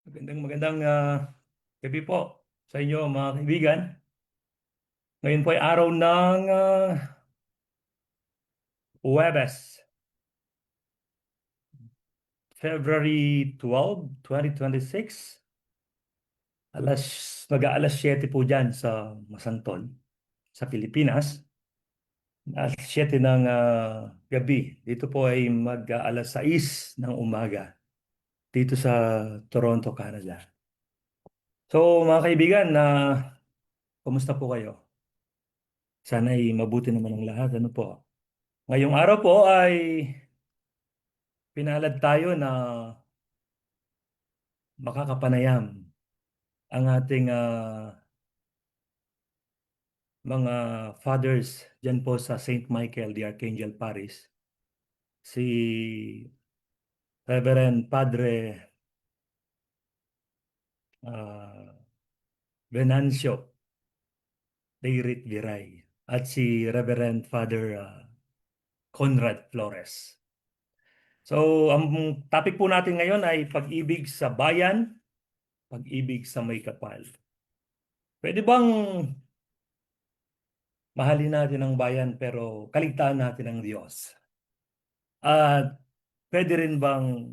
Magandang gabi po sa inyo mga kaibigan. Ngayon po ay araw ng Huwebes, February 12, 2026. Alas, mag-aalas 7 po dyan sa Masantol, sa Pilipinas. Alas 7 ng gabi. Dito po ay mag-aalas 6 ng umaga dito sa Toronto, Canada. So mga kaibigan, kumusta po kayo? Sana ay mabuti naman ang lahat. Ano po? Ngayong araw po ay pinalad tayo na makakapanayam ang ating mga fathers dyan po sa Saint Michael the Archangel Parish. Si Reverend Padre uh, Venancio Deirit Viray at si Reverend Father Conrad Flores. So, ang topic po natin ngayon ay pag-ibig sa bayan, pag-ibig sa may kapal. Pwede bang mahalin natin ang bayan pero kaligtaan natin ang Diyos? At pwede rin bang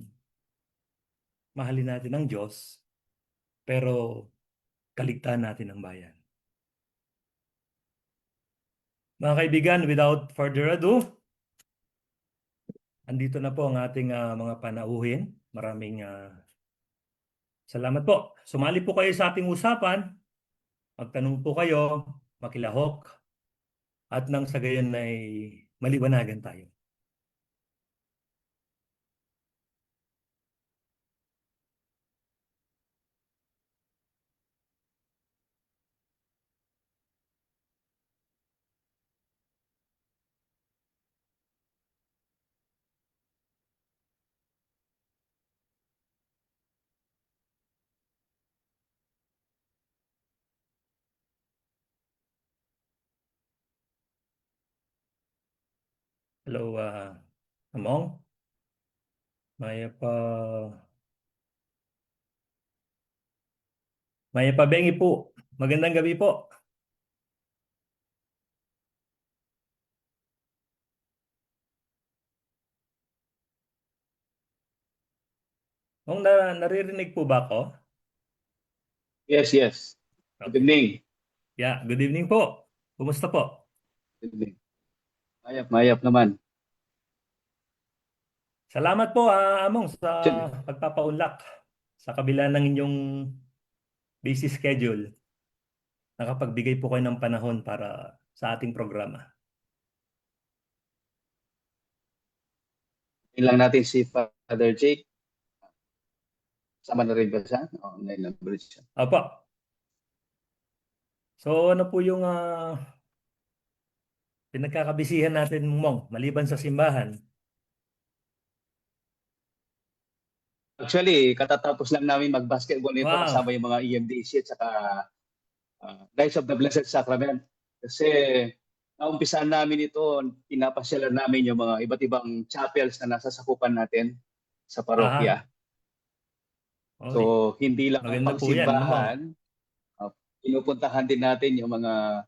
mahalin natin ang Diyos pero kaligtaan natin ang bayan? Mga kaibigan, without further ado, andito na po ang ating mga panauhin. Maraming salamat po. Sumali po kayo sa ating usapan. Magtanong po kayo, makilahok, at nang sa gayon ay maliwanagan tayo. Hello, Among. Maya pa Bengi po. Magandang gabi po. Kung naririnig po ba ako? Yes, yes. Good Okay. evening. Yeah, good evening po. Kumusta po? Good evening. Mayap naman. Salamat po, Among, sa Actually, pagpapaunlak sa kabila ng inyong busy schedule. Nakapagbigay po kayo ng panahon para sa ating programa. lang natin si Father Jake. Sama na rin ba siya? Online na ba siya? Opo. So ano po yung pinagkakabisihan natin, Mong, maliban sa simbahan? Actually, katatapos lang namin mag-basketball nito Wow. kasama yung mga EMDC at saka Knights of the Blessed Sacrament. Kasi naumpisahan namin ito, pinapasyalan namin yung mga iba't ibang chapels na nasa sakupan natin sa Aha. parokya. Okay. So, hindi lang ang Maganda po yan, Mong. pagsimbahan, uh, pinupuntahan din natin yung mga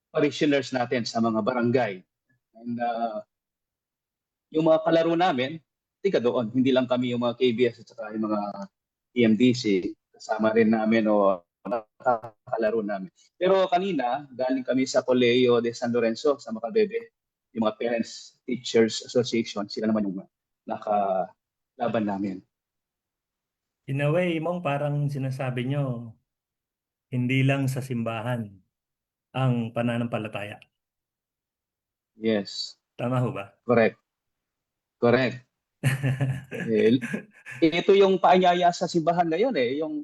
parishioners natin sa mga barangay. And yung mga kalaro namin, tika doon. Hindi lang kami yung mga KBS at saka yung mga EMDC. Kasama rin namin o nakakalaro namin. Pero kanina, galing kami sa Colegio de San Lorenzo sa Macabebe. Yung mga Parents Teachers Association, sila naman yung nakalaban namin. In a way, Mong, parang sinasabi nyo, hindi lang sa simbahan ang pananampalataya. Yes, Tama ho ba? correct. Correct. Eh, ito yung paanyaya sa simbahan ngayon yung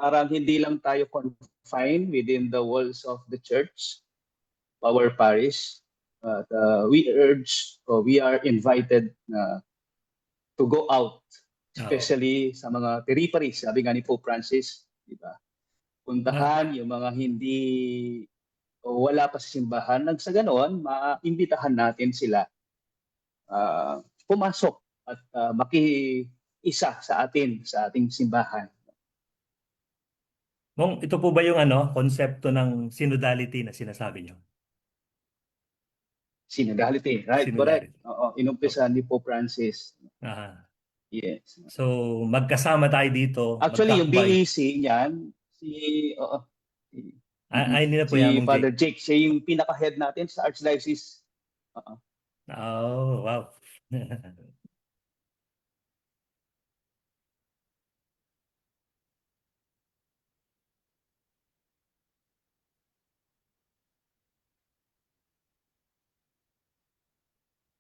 parang hindi lang tayo confined within the walls of the church, our parish, but we urge or we are invited to go out, Oo. especially sa mga peripheries, sabi nga ni Pope Francis, di ba? Ma- Puntahan yung mga hindi o wala pa sa simbahan, nang sa ganoon, maimbitahan natin sila pumasok at isa sa ating simbahan. Mong, ito po ba yung konsepto ng synodality na sinasabi nyo? Synodality, right? Correct. Synodality. Oo, Oh, inumpisa ni Pope Francis. ah. Yes. So, magkasama tayo dito, Actually, yung magkakbay. BEC niyan, oo, Ay, hindi na po si Yamong Father Jake. Jake, siya yung pinaka-head natin sa Archdiocese. Oo. Oh, wow.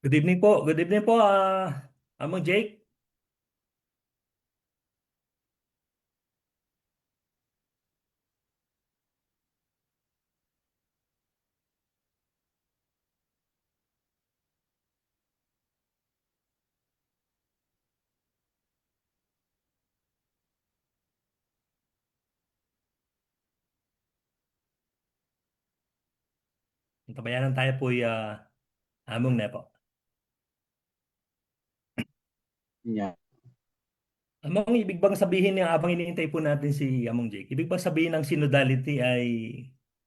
Good evening po. Good evening po, Among Jake. Tabayanan tayo po Among na po. Yeah. Among, ibig bang sabihin niya habang iniintay po natin si Among Jake, ibig bang sabihin ng synodality ay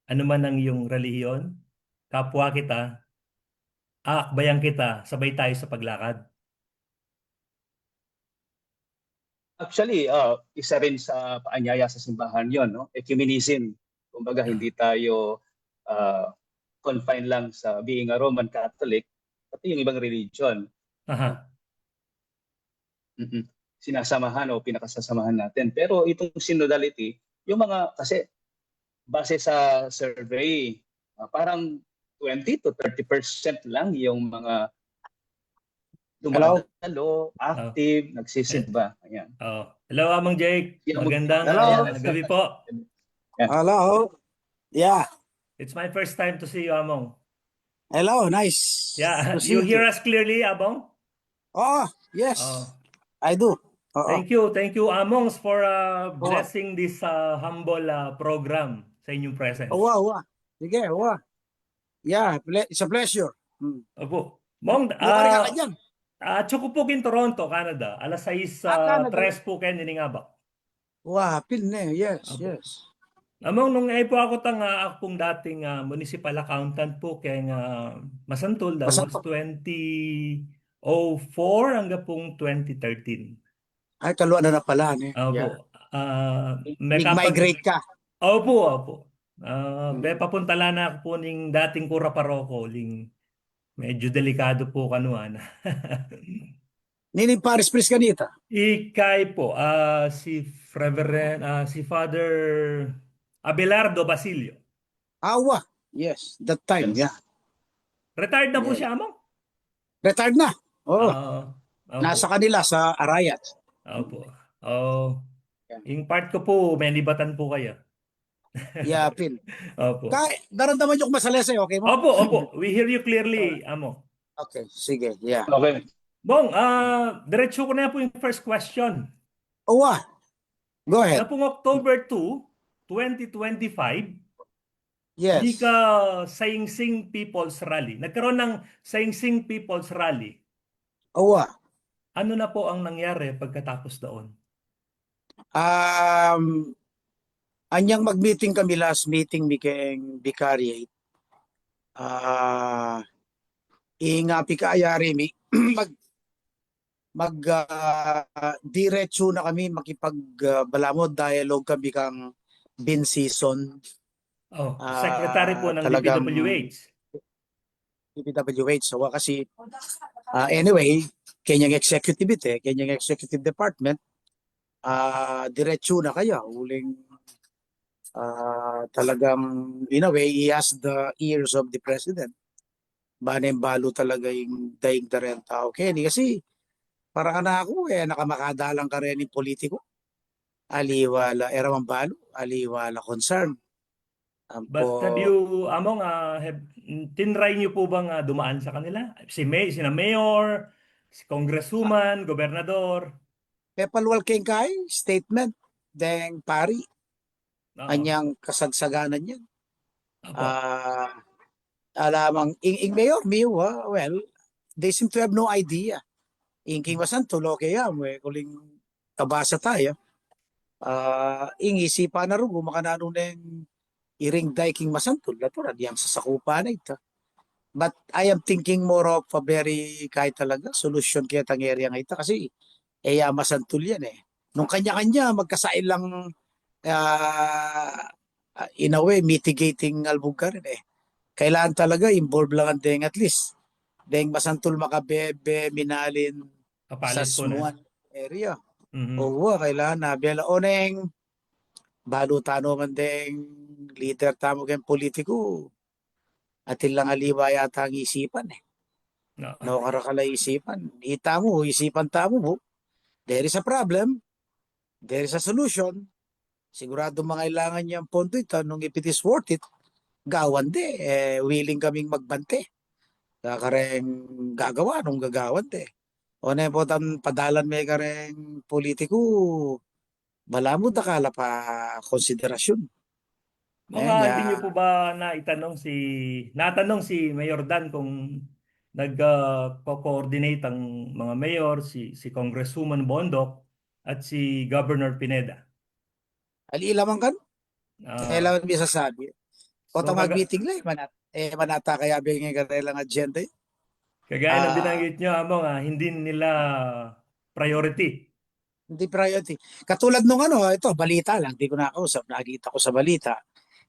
ano man ang iyong relihiyon, kapwa kita, aakbayan kita, sabay tayo sa paglakad. Actually, isa rin sa paanyaya sa simbahan yon, no? Ecumenism. Kumbaga, Ah, hindi tayo uh, confined lang sa being a Roman Catholic, pati yung ibang religion, no? aha, Mm-mm. Sinasamahan o pinakasasamahan natin. Pero itong synodality, yung mga, kasi base sa survey, parang 20 to 30% lang yung mga Hello? dumadalo, oh, active, eh, nagsisimba. Ayan. oh. Hello, Among Jake. Yan, Magandang ayan. Hello? gabi po. Yan. Hello? Yeah. It's my first time to see you, Among. Hello, nice Yeah, to you see hear you. us clearly, Among? Oh, Oh, yes. I do. Oo. thank you, Amongs, for Oo. blessing this humble program sa inyong presence. Wow, wow. Sige, wow. Yeah, it's a pleasure. Hmm. Opo. Mong, Lugar ka dyan. Chukupugin, Toronto, Canada. Alas 6, Canada. 3 po kayo niningabak. Wow, Pilne. Yes, Opo. yes. Among nung ay po ako akong dating municipal accountant po kaya nga Masantol, that Basta was to. 2004 hanggang pong 2013. Ay, kaluan na pala. Opo. Yeah. May Nag-migrate ka. Opo. Hmm. Papunta lang na ako po ning dating kura paroko, medyo delikado po kanuan. Nini Paris Pris kanita. Ikay po, si Father Abelardo Basilio. Awa. Yes, that time. Yeah. Retired na po Yeah. siya, Among? Retired na. Oh, Ah, nasa opo. kanila sa Arayat. Opo. Oh, Yeah, yung part ko po, may libatan po kayo. yeah, Pil. Opo. Daramdaman yung masalese, okay mo? Opo. We hear you clearly, Amo. Okay, sige, yeah. Okay. Bong, diretso ko na po yung first question. Oh, go Na ahead. pong October 2, 2025, di Yes. ka Sing Sing People's Rally. Nagkaroon ng Sing Sing People's Rally. Oh, Ano na po ang nangyari pagkatapos doon? um, anyang mag-meeting kami last meeting mi keng vicariate. Ingapi ka ayari mi diretso na kami makipagbalamod dialogue kami kang bin season Oh, secretary po ng talagang DPWH. PPWH. So kasi anyway, kanyang executive department diretso na kaya uling talagang in a way he has the ears of the president. Banem balo talaga yung daig na rin tao Kenny kasi para na ako nakamakadalang ka rin yung politiko. Aliwala eramang balo, aliwala concern. But have Po you, Among, tinry niyo po bang dumaan sa kanila? Sina Mayor, si Congresswoman, Gobernador? Pepalwal keng kay statement deng pari Oo. anyang kasagsaganan niya. Apo. Ah alamang ing mayor well they seem to have no idea Ingking masantol, okay yan. Kuling kabasa tayo. Ingisipa na rin, gumakanano na yung iring daiking masantol. Lato, radiyang sasakupa na ito. But I am thinking more of a very kahit talaga solution kaya tang area nga ito kasi masantol yan eh. Nung kanya-kanya magkasain lang in a way mitigating albugar eh. Kailangan talaga involved lang ang deng at least. Deng masantol makabebe, minalin sa Kapalit po na. Smuan area. Mhm. Oo, kailangan na. Bela oneng balutano man deng leader tamo kayong politiko. Atin lang aliwa yata ang isipan eh. No. No, karakala isipan. Ita mo, isipan tamo mo. There is a problem. There is a solution. Sigurado mangailangan niyang pondo ito nung if it is worth it. Gawan de. Willing kaming magbante. Kakareng gagawa nung gagawan de. O na po tan padalan may kareng politiko. Bala mo dakala pa konsiderasyon. Mga Ayan ya. hindi niyo po ba natanong si Mayor Dan kung nag-coordinate ang mga mayor, si Congresswoman Bondok at si Governor Pineda. Alilaman kan? Ah, Kailangan may sasabi. O so mag-meeting lang. Manata kaya bigyan ka lang agenda. kagaya ng Ah, binanggit niyo amo nga, hindi nila priority. Hindi priority. Katulad nung ito, balita lang, di ko nakausap, nakita ko sa balita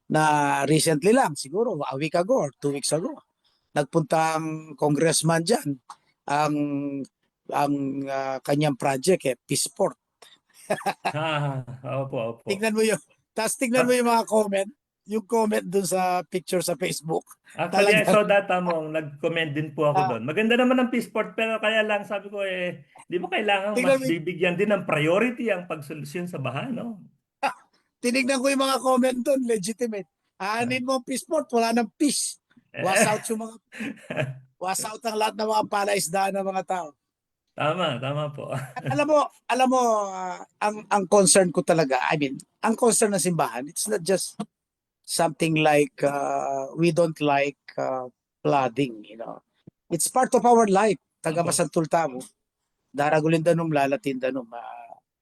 na recently lang, siguro a week ago or 2 weeks ago, nagpuntang congressman dyan, ang kanyang project Peaceport. Opo, opo. Tignan mo yung, tapos tignan mo yung mga comment, yung comment dun sa picture sa Facebook. Actually, I Talagang, saw that nag-comment din po ako ah, doon. Maganda naman ang Peace Port pero kaya lang sabi ko di ba kailangan mas tignan mo, bibigyan din ng priority ang pagsolusyon sa baha, no? tinignan ko yung mga comment dun, legitimate. Ah, Aanin mo ang Peaceport, wala nang peace. Was out yung mga, was out ang lahat ng mga palaisdaan ng mga tao. Tama po. At alam mo, ang concern ko talaga, I mean, ang concern ng simbahan, it's not just something like we don't like flooding, you know. It's part of our life. Taga Opo. Masantul Tamo, daragulin danum, lalatin danum,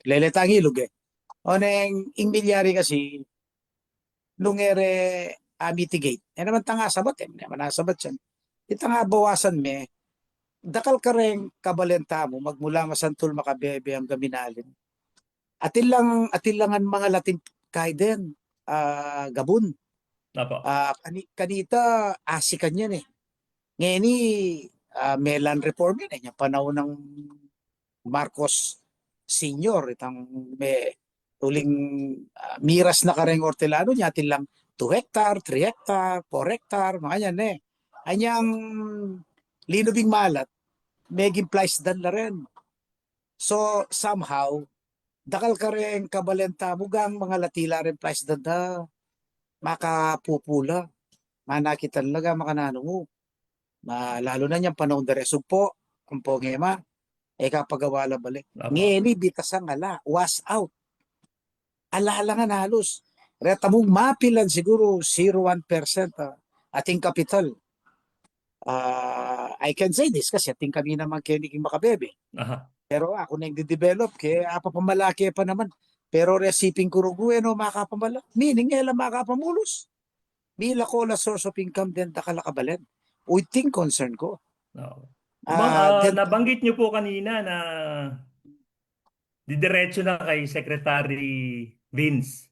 leletang ilog eh. O neng milyari kasi, lungere mitigate. Naman tanga sabat eh, naman nasabat yan. Ita nga bawasan me, dakal ka rin kabalenta mo, magmula Masantul makabebe ang gaminalin. Atin lang ang mga Latin kaiden, gabun. Opo. Kanita, asikan yan eh. Ngayon may land reform yan eh. Yung panahon ng Marcos Senior, itang may tuling miras na kareng hortelano niya, atin lang 2 hectare, 3 hectare, 4 hectare, mga yan eh. Anyang linubing malat, may implies dan na rin. So somehow, dakal ka rin kabalenta mugang mga latila rin price dada makapupula manakitan laga makanano mo lalo na niyang panahon dere sugpo kung po ngema kapagawala balik Opo. ngeni bitasang ala was out ala lang nga halos reta mong mapilan siguro 0.1% ating kapital I can say this kasi ating kami naman kiniking makabebe. Aha. Pero ako na yung develop kaya papamalaki pa naman. Pero resiping kurugu no makapamala. Meaning nila makapamulos. Bila ko la source of income din takalakabalan. Uiting concern ko. No. Ma'am, Then nabanggit niyo po kanina na didiretso na kay Secretary Vince.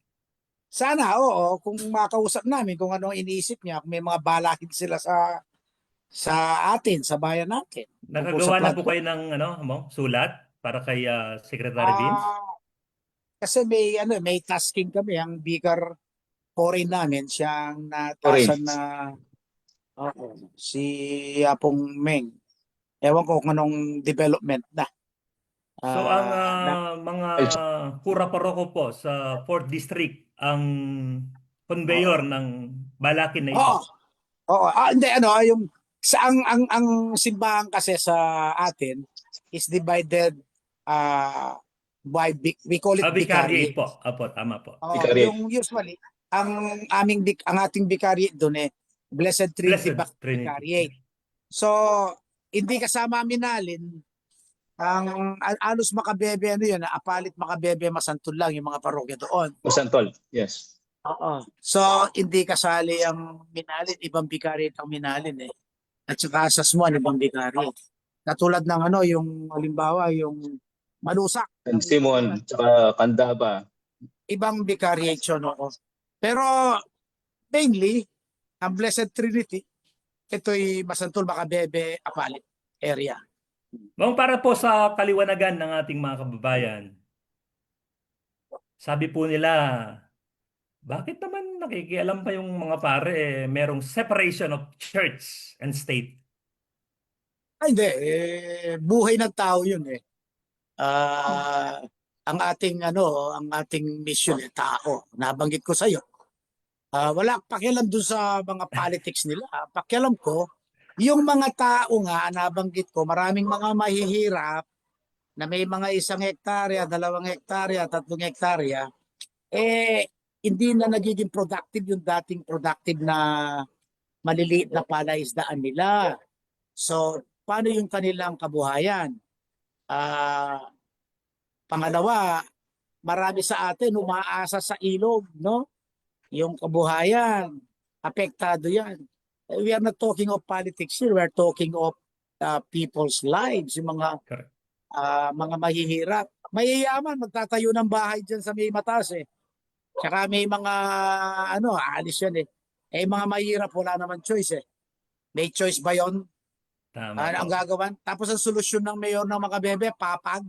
sana oo kung makausap namin kung ano ang iniisip niya, kung may mga balakin sila sa atin, sa bayan natin tungkol sa Nakagawa na flood po control. kayo ng sulat para kay Secretary Vince? Kasi may tasking kami ang Bicar foreign namin siyang Orange. natasan na si Apong Meng. Ewan ko kung anong development na. So ang Na mga kura-paroko po sa 4th District ang oo. conveyor ng balakin na ito. Oo. Oo. Hindi yung sa ang simbahan kasi sa atin is divided uh, we call it Vicariate vicariate. po. Apo, tama po. Vicariate. Yung usually ang ating vicariate doon Blessed Trinity Blessed Trinity. Vicariate. So hindi kasama minalin Alos Makabebe, ano yun, Apalit Makabebe, Masantol lang yung mga parokya doon. Santol, yes. Oo. So, hindi kasali ang Minalin, ibang bigarit ang Minalin eh. At saka sa Smuan, ibang bigarit. Katulad ng ano, yung halimbawa, yung Malusak, And Simon, tsaka Candaba. ibang vicariation, oo. Pero mainly, ang Blessed Trinity, ito'y Masantol, Makabebe, Apalit area. Para po sa kaliwanagan ng ating mga kababayan, sabi po nila, bakit naman nakikialam pa yung mga pare merong separation of church and state? Ay, hindi. Buhay ng tao yun eh. Ah, ang ating mission eh, tao. Nabanggit ko sa iyo. Wala pakialam dun sa mga politics nila. Pakialam ko, yung mga tao nga, nabanggit ko, maraming mga mahihirap na may mga 1 hektarya, 2 hektarya, 3 hektarya, hindi na nagiging productive yung dating productive na maliliit na palaisdaan nila. So, paano yung kanilang kabuhayan? Ah, Pangalawa, marami sa atin umaasa sa ilog, no? Yung kabuhayan, apektado yan. We are not talking of politics here, we are talking of people's lives, yung Correct. mga mahihirap. Mayayaman, magtatayo ng bahay dyan sa may mataas eh. Tsaka may mga, aalis yan eh. Mga mahirap, wala naman choice eh. May choice ba yon? Tama Ang po. gagawin? Tapos ang solusyon ng mayor ng Makabebe, papag.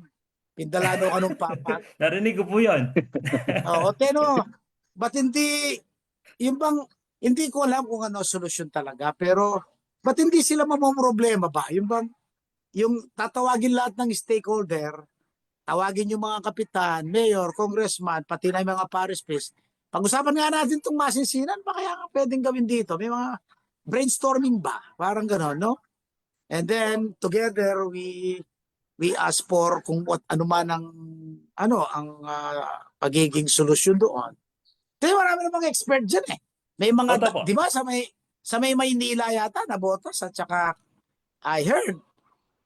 Pindalano ka ng papag. Narinig ko po yun. Oo, pero, ba't hindi, yung bang, hindi ko alam kung ano solusyon talaga, pero, ba't hindi sila mamomroblema ba? Yung bang, yung tatawagin lahat ng stakeholder, tawagin yung mga kapitan, mayor, congressman, pati na yung mga parish priest. Pag-usapan nga natin itong masinsinan, pa kaya nga pwedeng gawin dito? May mga brainstorming ba? Parang gano'n, no? And then, together, we ask for kung ano man ang pagiging solusyon doon. Kasi marami namang expert dyan eh. May mga, Oto po. di ba, sa may Maynila yata na botas at saka I heard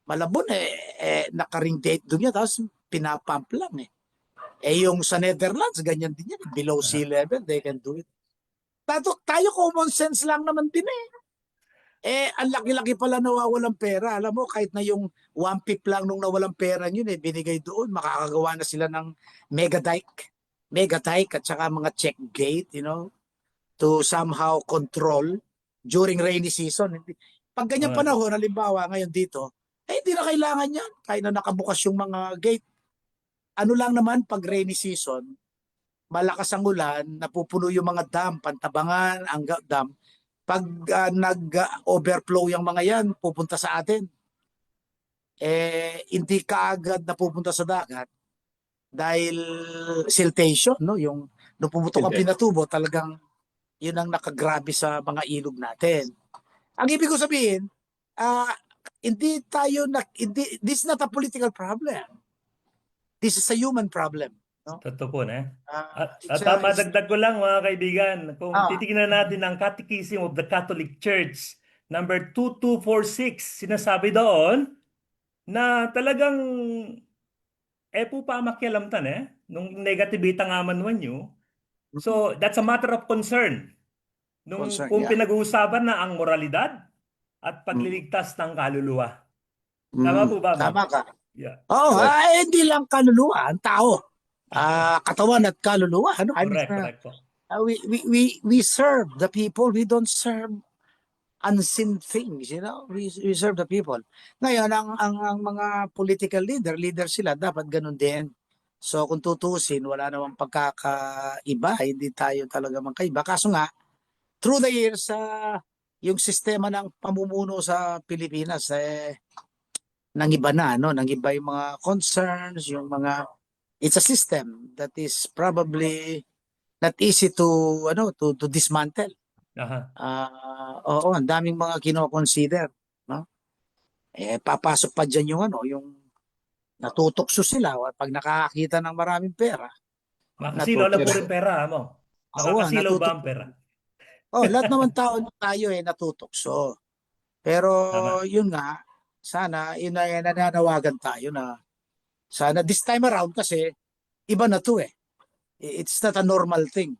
Malabon naka-ring date doon yan tapos pinapump lang eh. Yung sa Netherlands, ganyan din yan. Below sea level, they can do it. Tayo common sense lang naman din eh. Ang laki-laki pala nawawalang pera. Alam mo, kahit na yung 1/5 lang nung nawalang pera yun binigay doon, makakagawa na sila ng mega dike. Mega dike at saka mga check gate, to somehow control during rainy season. Pag ganyan Mga- panahon, halimbawa ngayon dito, hindi na kailangan yan. Kahit na nakabukas yung mga gate. Ano lang naman pag rainy season, malakas ang ulan, napupuno yung mga dam, Pantabangan, ang dam. Pag nag-overflow yung mga yan, pupunta sa atin. Hindi kaagad napupunta sa dagat dahil siltation, no? Yung nung pumutok ang Okay. Pinatubo, talagang yun ang nakagrabe sa mga ilog natin. Ang ibig ko sabihin, hindi this is not a political problem. This is a human problem. No? Totoo po na. It's At a- it's- madagdag ko lang mga kaibigan, kung ah, titingnan natin ang Catechism of the Catholic Church, number 2246, sinasabi doon na talagang po pa makialamtan nung negativita nga man nyo. So that's a matter of concern. concern, Kung yeah. pinag-uusapan na ang moralidad at pagliligtas ng kaluluwa. Tama po ba, ma'am? Tama ka. Yeah. Oo, Correct. hindi lang kaluluwa, ang tao. Katawan at kaluluwa. Correct po. We serve the people. We don't serve unseen things, We serve the people. Ngayon, ang mga political leader sila, dapat ganun din. So, kung tutusin, wala namang pagkakaiba. Hindi tayo talaga magkaiba. Kaso nga, through the years, yung sistema ng pamumuno sa Pilipinas, nangiba na, no? Nangiba yung mga concerns, it's a system that is probably not easy to dismantle. Aha. Oo, ang daming mga kino-consider, no? Papasok pa diyan yung natutokso sila pag nakakita ng maraming pera. Makasilaw na po rin pera mo. Oo, Nakakasilaw ba ang pera? lahat naman tayo natutokso. Pero Tama. yun nga, sana yun ay nananawagan tayo na Sana this time around kasi iba na to eh. It's not a normal thing.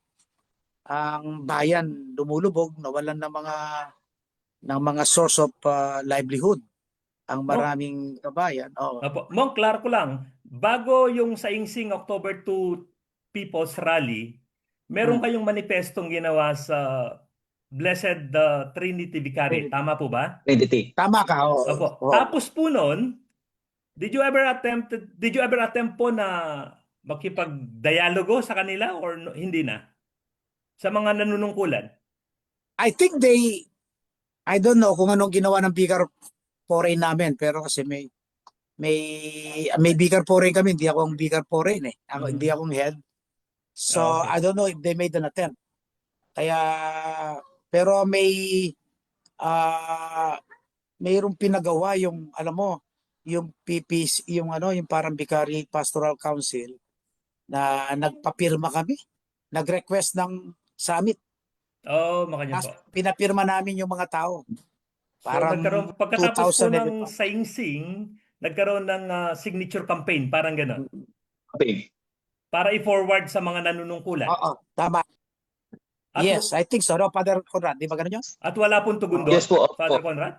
Ang bayan lumulubog, nawalan ng mga source of livelihood. Ang Mong, maraming kabayan. Oh, Mong, klaro ko lang, bago yung Sainsing October 2 People's Rally, meron hmm. kayong manifestong ginawa sa Blessed Trinity Vicariate. Tama po ba? Identity. Tama ka. Oh, Opo. oh. Tapos po noon, did you ever attempt po na makipag-dialogo sa kanila or hindi na? Sa mga nanunungkulan? I think I don't know kung anong ginawa ng Bicar Foreign namin, pero kasi may Bicar Foreign kami, hindi ako ang Bicar Foreign eh. Hindi Mhm. akong head. So, Ah, okay. I don't know if they made an attempt. Kaya, pero ah mayroong pinagawa yung, alam mo, yung PPC, yung ano, yung parang Vicariate Pastoral Council na nagpapirma kami, nag-request ng summit. Oh, makanya po. Tapos pinapirma namin yung mga tao. So Parang pagkatapos po 2,000 and ng Sainsing, nagkaroon ng signature campaign, parang gano'n. Okay. Para i-forward sa mga nanunungkulan. Oo, tama. At, Yes, I think so. No, Father Conrad, di ba ganun yun? at wala pong tugon Oo. doon, Yes po. Father Opo. Conrad?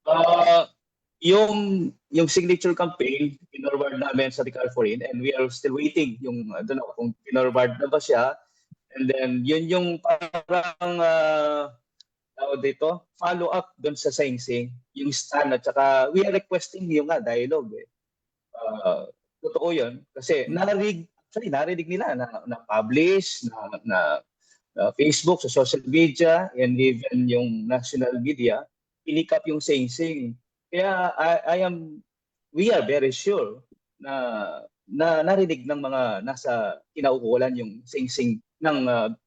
Uh, yung signature campaign, pinorward namin sa Vicar Foreign and we are still waiting yung, I don't know kung pinorward na ba siya. And then, yun yung parang tawag dito, follow up doon sa Sainsing, yung stand at saka we are requesting yung dialogue. Eh. Totoo yun. Kasi narinig nila na publish, na Facebook, sa social media, and even yung national media, pick up yung Sainsing. Kaya we are very sure na narinig ng mga nasa kinaukulan yung Sainsing ng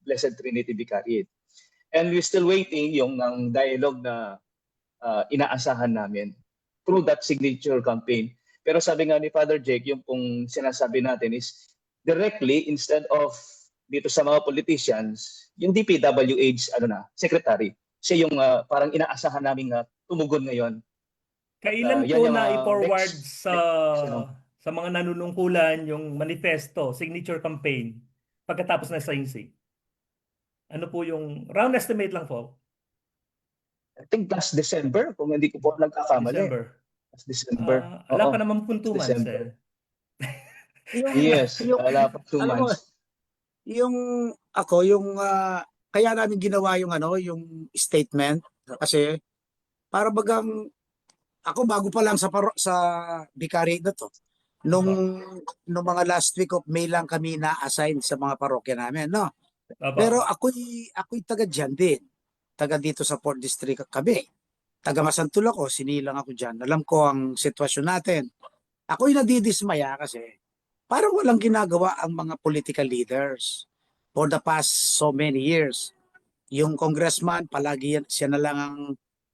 Blessed Trinity Vicariate. And we're still waiting yung ng dialogue na inaasahan namin through that signature campaign. Pero sabi nga ni Father Jake, yung kung sinasabi natin is directly instead of dito sa mga politicians, yung DPWH secretary, siya yung parang inaasahan namin tumugon ngayon. Kailan Yan po yung na i-forward next, sa mga nanunungkulan yung manifesto, signature campaign, pagkatapos ng Sainsing? Ano po yung round estimate lang po? I think last December, kung hindi ko po nagkakamali. December. Last December. Wala Oo, pa naman po 2 months December. eh. Yes, wala pa 2 alam mo, months. yung kaya namin ginawa yung yung statement kasi para bagang ako bago pa lang sa vicariate na to. Nung mga last week of May lang kami na-assign sa mga parokya namin, no? Opo. Pero ako'y taga diyan din. Taga dito sa 4th District kami. Taga Masantol ako, sinilang ako diyan. Alam ko ang sitwasyon natin. Ako'y nadidismaya kasi parang walang ginagawa ang mga political leaders for the past so many years. Yung congressman, palagi siya na lang ang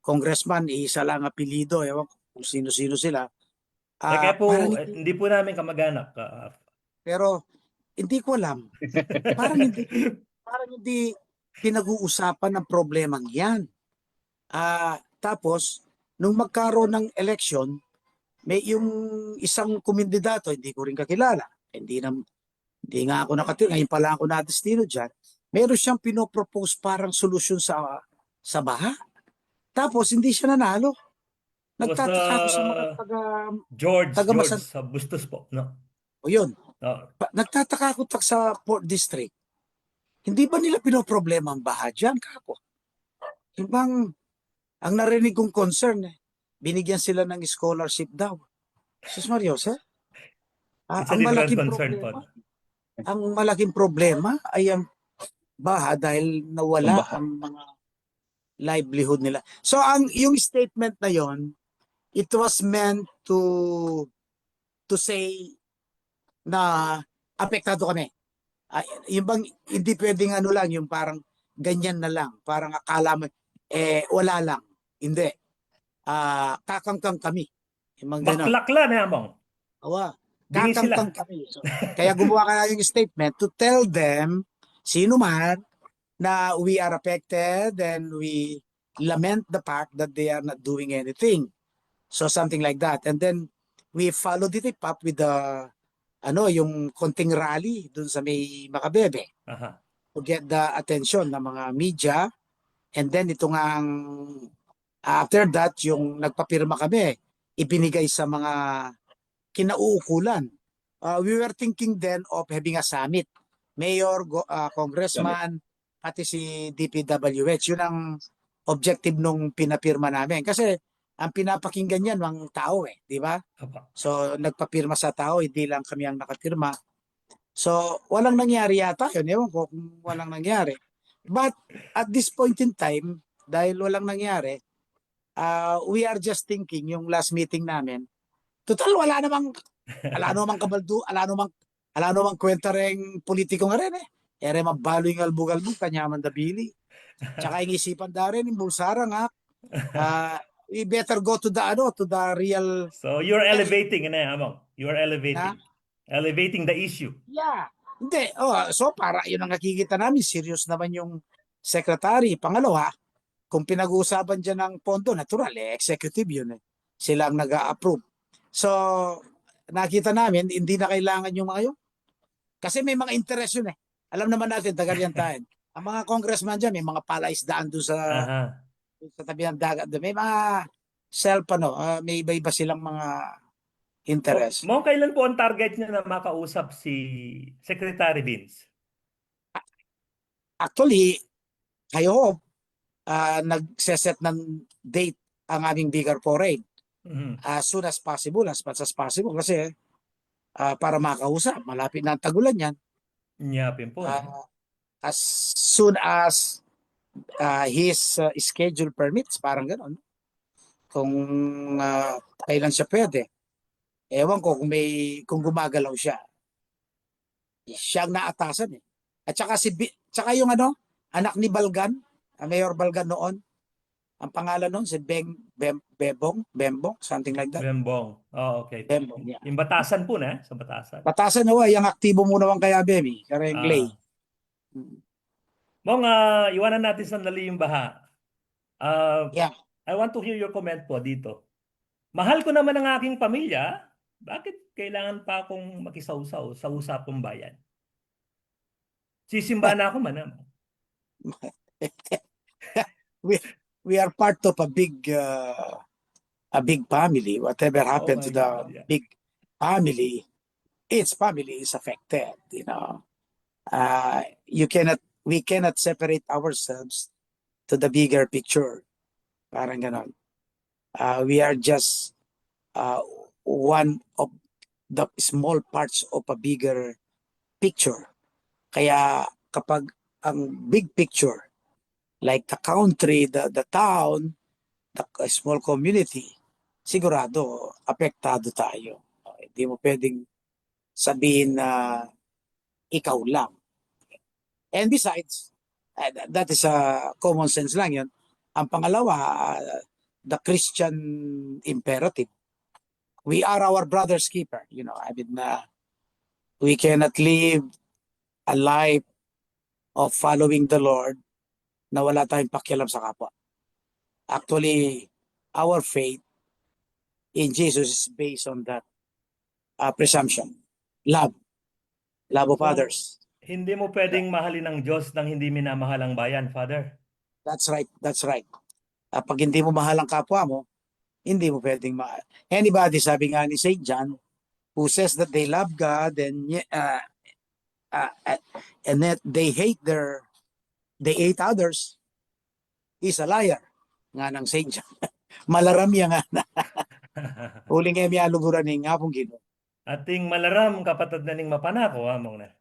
congressman, isa lang apelido, ewan ko kung sino-sino sila. Kaya Parang po, hindi po namin kamag-anak. pero hindi ko alam. Parang hindi pinag-uusapan ng problemang 'yan. Tapos nung magkaroon ng election, may yung isang kumindidato, hindi ko rin kakilala. Hindi nga ako nakatira, ngayon pala ako nadestino diyan. Meron siyang pinopropose parang solusyon sa baha. Tapos hindi siya nanalo. Basta Nagtataka ako sa mga George taga Masan. sa Bustos po, no? O yun. Oh. Nagtataka ako sa 4th District. Hindi ba nila pinoproblema ang baha dyan, kako? Yung bang, ang narinig kong concern, binigyan sila ng scholarship daw. Sus Mariosa, It's a ang different malaking concern problema, po. ay ang baha dahil nawala ang mga livelihood nila. So yung statement na yon, it was meant to say na apektado kami. Yung bang hindi pwedeng lang, yung parang ganyan na lang, parang akala mo wala lang. Hindi. Kakangkang kami. Yung mga ganon. Baklakla na among. Awa, Dingi sila. kakangkang kami. So, kaya gumawa ka na yung statement to tell them, sino man, na we are affected and we lament the fact that they are not doing anything. So something like that. And then we followed it up with the yung konting rally dun sa may Makabebe Aha. to get the attention ng mga media. And then ito nga after that, yung nagpapirma kami, ibinigay sa mga kinauukulan. We were thinking then of having a summit. Mayor, congressman, pati si DPWH. Yun ang objective nung pinapirma namin. Kasi ang pinapakinggan yan ng tao di ba? Apa. So nagpapirma sa tao, hindi lang kami ang nakapirma. So walang nangyari yata yun. Ewan ko kung walang nangyari. But at this point in time, dahil walang nangyari, we are just thinking yung last meeting namin, total wala namang kabaldo, wala namang kwenta ring politiko nga rin Ere mabalo yung albug-albug, kanyaman dabili. Tsaka yung isipan da rin, yung bulsara nga. We better go to the real So you're elevating, Among. You're elevating. na. Elevating the issue. Yeah. Hindi. So para yun ang nakikita namin, serious naman yung secretary. Pangalawa, kung pinag-uusapan dyan ng pondo, natural, executive yun Sila ang nag-a-approve. So, nakita namin, hindi na kailangan yung mga yun. Kasi may mga interest yun Alam naman natin, taga-Oriental. Ang mga congressman dyan, may mga palaisdaan doon Aha. sa tabi ng dagat. May mga may iba-iba silang mga interest. Mo kailan po ang target niya na makausap si Secretary Vince? Actually, kayo, nagseset ng date ang aming bigger parade as soon as possible, as much as possible. Kasi para makausap, malapit na ang tagulan yan. Nyapin po. As soon as his schedule permits, parang gano'n. Kung kailan siya pwede. Ewan ko kung gumagalaw siya. Siya ang naatasan At saka yung anak ni Balgan, Mayor Balgan noon, ang pangalan noon si Bembong, something like that. Bembong. Oh, okay. Bembong, yeah. Yung Batasan po sa Batasan. Batasan yung aktibo muna wang kaya Bemi, kareng lay. Mong, iwanan natin sandali yung baha. Yeah. I want to hear your comment po dito. Mahal ko naman ang aking pamilya. Bakit kailangan pa akong makisawsaw sa usapang bayan? Sisimba na ako man. We are part of a big family. Whatever happened to the God, yeah. big family, its family is affected. We cannot separate ourselves to the bigger picture. Parang ganon. We are just one of the small parts of a bigger picture. Kaya kapag ang big picture, like the country, the town, the small community, sigurado, apektado tayo. Hindi mo pwedeng sabihin na ikaw lang. And besides, that is a common sense lang yun. Ang pangalawa, the Christian imperative. We are our brother's keeper. We cannot live a life of following the Lord na wala tayong pakialam sa kapwa. Actually, our faith in Jesus is based on that presumption. Love of others. Hindi mo pwedeng mahalin ng Diyos nang hindi minamahal ang bayan, Father. That's right. Pag hindi mo mahal ang kapwa mo, hindi mo pwedeng mahal. Anybody, sabi nga ni St. John, who says that they love God and that they hate others, is a liar. Nga ng St. John. Malaramya nga na. Uling kaya luguran ng nga pong Ginoo. Ating malaram kapatid na ning mapanako, Among na.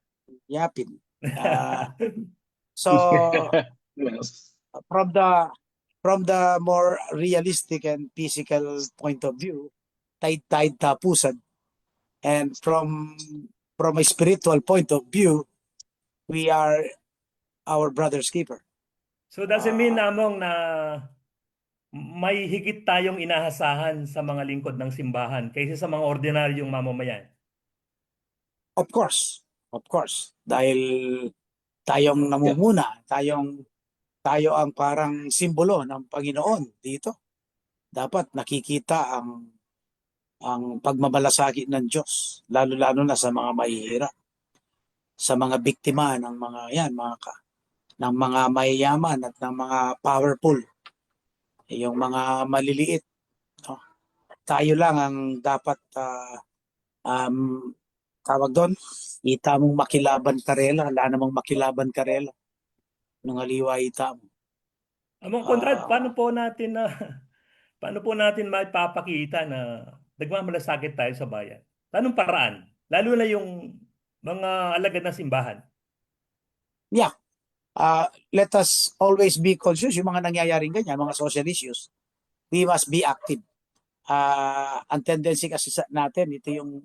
Yapin. So, from the more realistic and physical point of view, tide tapusan. And from a spiritual point of view, we are our brother's keeper. So does it mean, Among, na may higit tayong inahasahan sa mga lingkod ng simbahan kaysa sa mga ordinaryong mamamayan? Of course. Dahil tayong namumuna, tayo ang parang simbolo ng Panginoon dito. Dapat nakikita ang pagmamalasakit ng Diyos, lalo-lalo na sa mga mahihirap, sa mga biktima ng mga yan, ng mga mayayaman at ng mga powerful, yung mga maliliit. No? Tayo lang ang dapat tawag doon, ita mong makilaban karela, wala namang makilaban karela. Nung aliwa ita mo. Among Conrad, Ah, paano po natin maipapakita na nagmamalasakit tayo sa bayan? Anong paraan? Lalo na yung mga alagad ng simbahan. yeah, let us always be conscious yung mga nangyayaring ganyan, mga social issues. We must be active. Ang tendency kasi natin, ito yung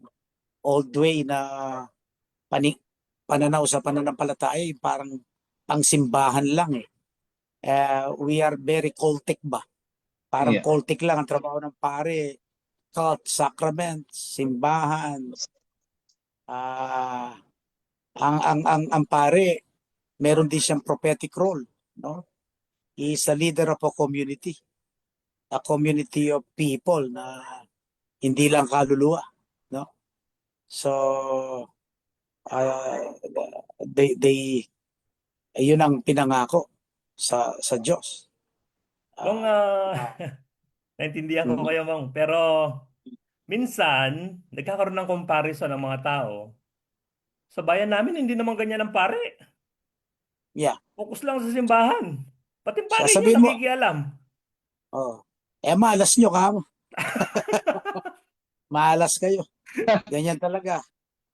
old way na pani, pananaw sa pananampalataya, yung parang ang simbahan lang eh. We are very cultic ba? Parang Yeah. cultic lang ang trabaho ng pare, cult, sacrament, simbahan. Ah, ang pare, meron din siyang prophetic role, no? He is a leader of a community of people na hindi lang kaluluwa, no? So, uh, they yun ang pinangako sa Diyos. Mong, Na, naintindihan ko mm, kayo, Mong. Pero minsan, nagkakaroon ng comparison ng mga tao. Sa bayan namin, hindi naman ganyan ang pare. yeah. Focus lang sa simbahan. Pati pare nyo, Sasabihin mo, nakikialam. oh, malas nyo ka mo. Malas kayo. Ganyan talaga.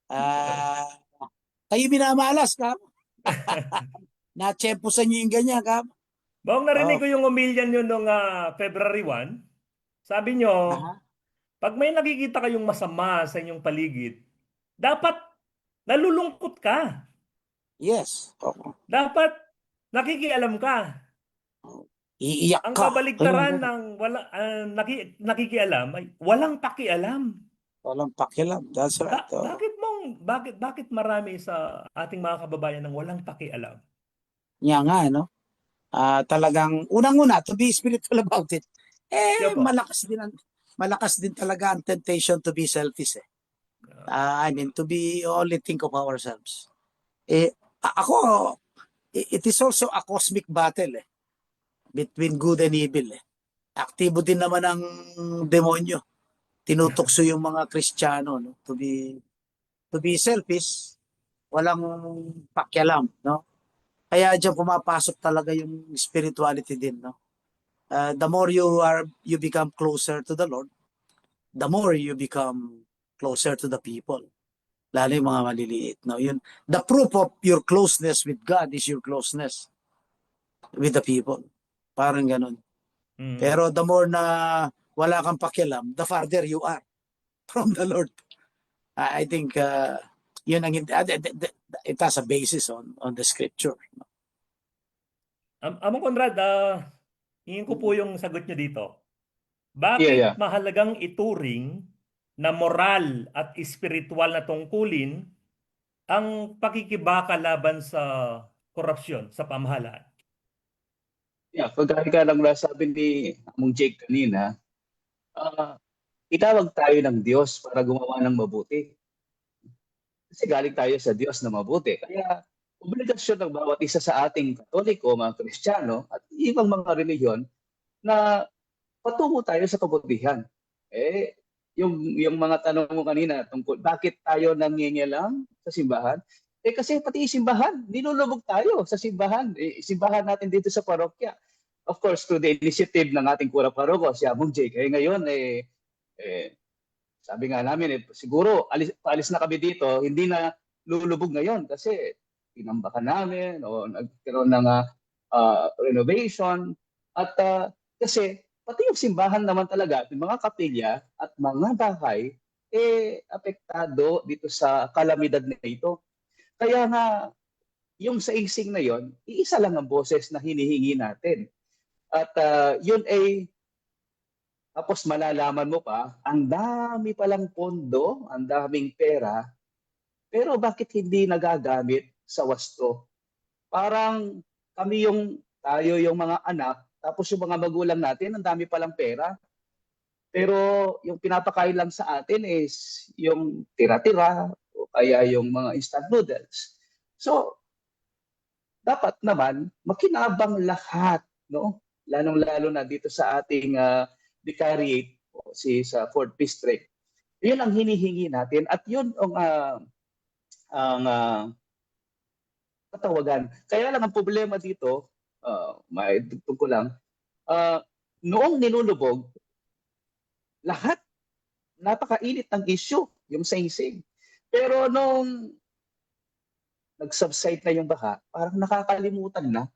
Ah, kayo minamalas ka mo. Na-tsempusan nyo yung ganyan ka mo. Bang narinig Oh, ko yung umilyan nyo noong February 1. Sabi nyo, aha. pag may nakikita kayong masama sa inyong paligid, dapat nalulungkot ka. Yes. Oo. Dapat nakikialam ka. Iiyak Ang ka. Ayun, kabaligtaran ganun. ng nakikialam ay walang pakialam. Walang pakialam. That's right. Oh. Bakit marami sa ating mga kababayan ng walang pakialam? Nga nga, no? Talagang, unang-una, to be spiritual about it, Yan po. malakas din talaga ang temptation to be selfish eh. I mean, to be only think of ourselves. Ako, it is also a cosmic battle eh, between good and evil eh. Aktibo din naman ang demonyo. Tinutokso yung mga Kristiyano, no? To be selfish, walang pakialam, no? Kaya diyan pumapasok talaga yung spirituality din, no? The more you become closer to the Lord, the more you become closer to the people. Lalo yung mga maliliit, no? The proof of your closeness with God is your closeness with the people. Parang ganun. Mm. Pero the more na wala kang pakialam, the farther you are from the Lord. I think yun ang it has a basis on the scripture. Among Conrad, hingin ko po yung sagot nyo dito. Yeah, Bakit yeah. mahalagang ituring na moral at espiritual na tungkulin ang pakikibaka laban sa korupsyon sa pamahalaan? Yeah, kagaya ka lang nasabi ni Among Jake kanina, itawag tayo ng Diyos para gumawa ng mabuti. Kasi galing tayo sa Diyos na mabuti. Kaya obligasyon ng bawat isa sa ating Katoliko, mga Kristiyano, at ibang mga reliyon na patungo tayo sa kabutihan. Yung mga tanong mo kanina tungkol bakit tayo nangingialam sa simbahan? Kasi pati simbahan, nilulubog tayo sa simbahan. Simbahan natin dito sa parokya. Of course, through the initiative ng ating kura paroko, si Among Jake. Ngayon, sabi nga namin, siguro paalis na kami dito, hindi na lulubog ngayon kasi tinambakan namin o nagkaroon ng renovation. At kasi pati yung simbahan naman talaga, yung mga kapilya at mga bahay, apektado dito sa kalamidad na ito. Kaya nga, yung sa ising na yon, iisa lang ang boses na hinihingi natin. At yun ay tapos malalaman mo pa, ang dami palang pondo, ang daming pera, pero bakit hindi nagagamit sa wasto? Parang tayo yung mga anak, tapos yung mga magulang natin, ang dami palang pera. Pero yung pinapakain lang sa atin is yung tira-tira o kaya yung mga instant noodles. So, dapat naman makinabang lahat, no? Lalong-lalo na dito sa ating vicariate o sa 4th District. Yun ang hinihingi natin at yun ang katawagan. Kaya lang ang problema dito, maidugtog ko lang, noong nilulubog, lahat napakainit ng issue, yung sing-sing. Pero nung nag-subside na yung baha, parang nakakalimutan na.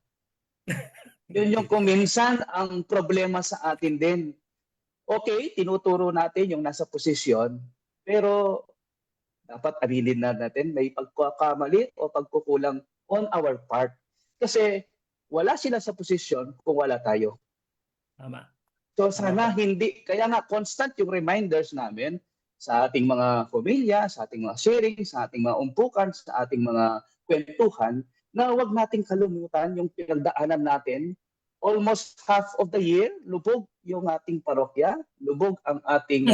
Yun yung kung minsan ang problema sa atin din. Okay, tinuturo natin yung nasa posisyon, pero dapat aminin na natin may pagkakamali o pagkukulang on our part. Kasi wala sila sa posisyon kung wala tayo. Tama. So Tama sana po. hindi, kaya nga constant yung reminders namin sa ating mga pamilya, sa ating mga sharing, sa ating mga umpukan, sa ating mga kwentuhan, na huwag nating kalimutan yung pinagdaanan natin. Almost half of the year, lubog yung ating parokya, lubog ang ating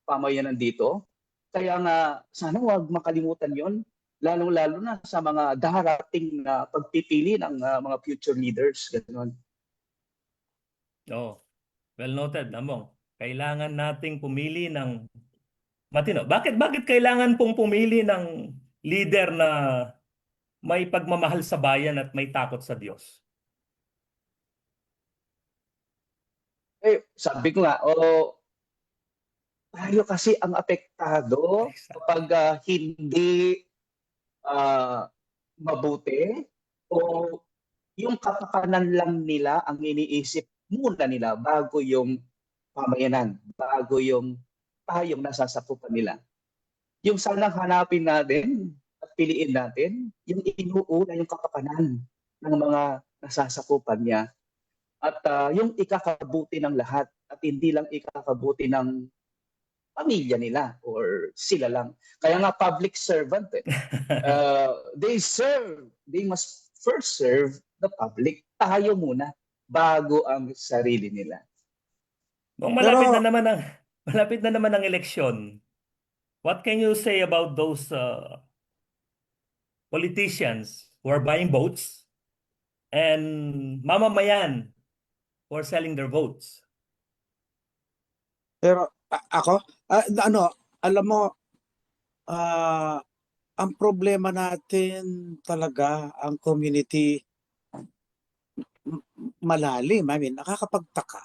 pamayanan dito. Kaya nga, sana huwag makalimutan yon, lalong-lalo na sa mga darating na pagpipili ng mga future leaders. Ganun. Oh, well noted, Among. Kailangan nating pumili ng matino. Bakit kailangan pong pumili ng leader na may pagmamahal sa bayan at may takot sa Diyos? Sabi ko nga, tayo kasi ang apektado kapag hindi ah, mabuti o yung kapakanan lang nila ang iniisip muna nila bago yung pamayanan, bago yung tayong nasasakupan nila. Yung sanang hanapin natin at piliin natin, yung inuuna yung kapakanan ng mga nasasakupan niya at yung ikakabuti ng lahat at hindi lang ikakabuti ng pamilya nila or sila lang. Kaya nga public servant they must first serve the public. Tayo muna bago ang sarili nila. Kung Pero malapit na naman ang eleksyon, what can you say about those politicians who are buying votes and mamamayan who are selling their votes? ako, alam mo, ah, ang problema natin talaga, ang community, malalim. I mean, nakakapagtaka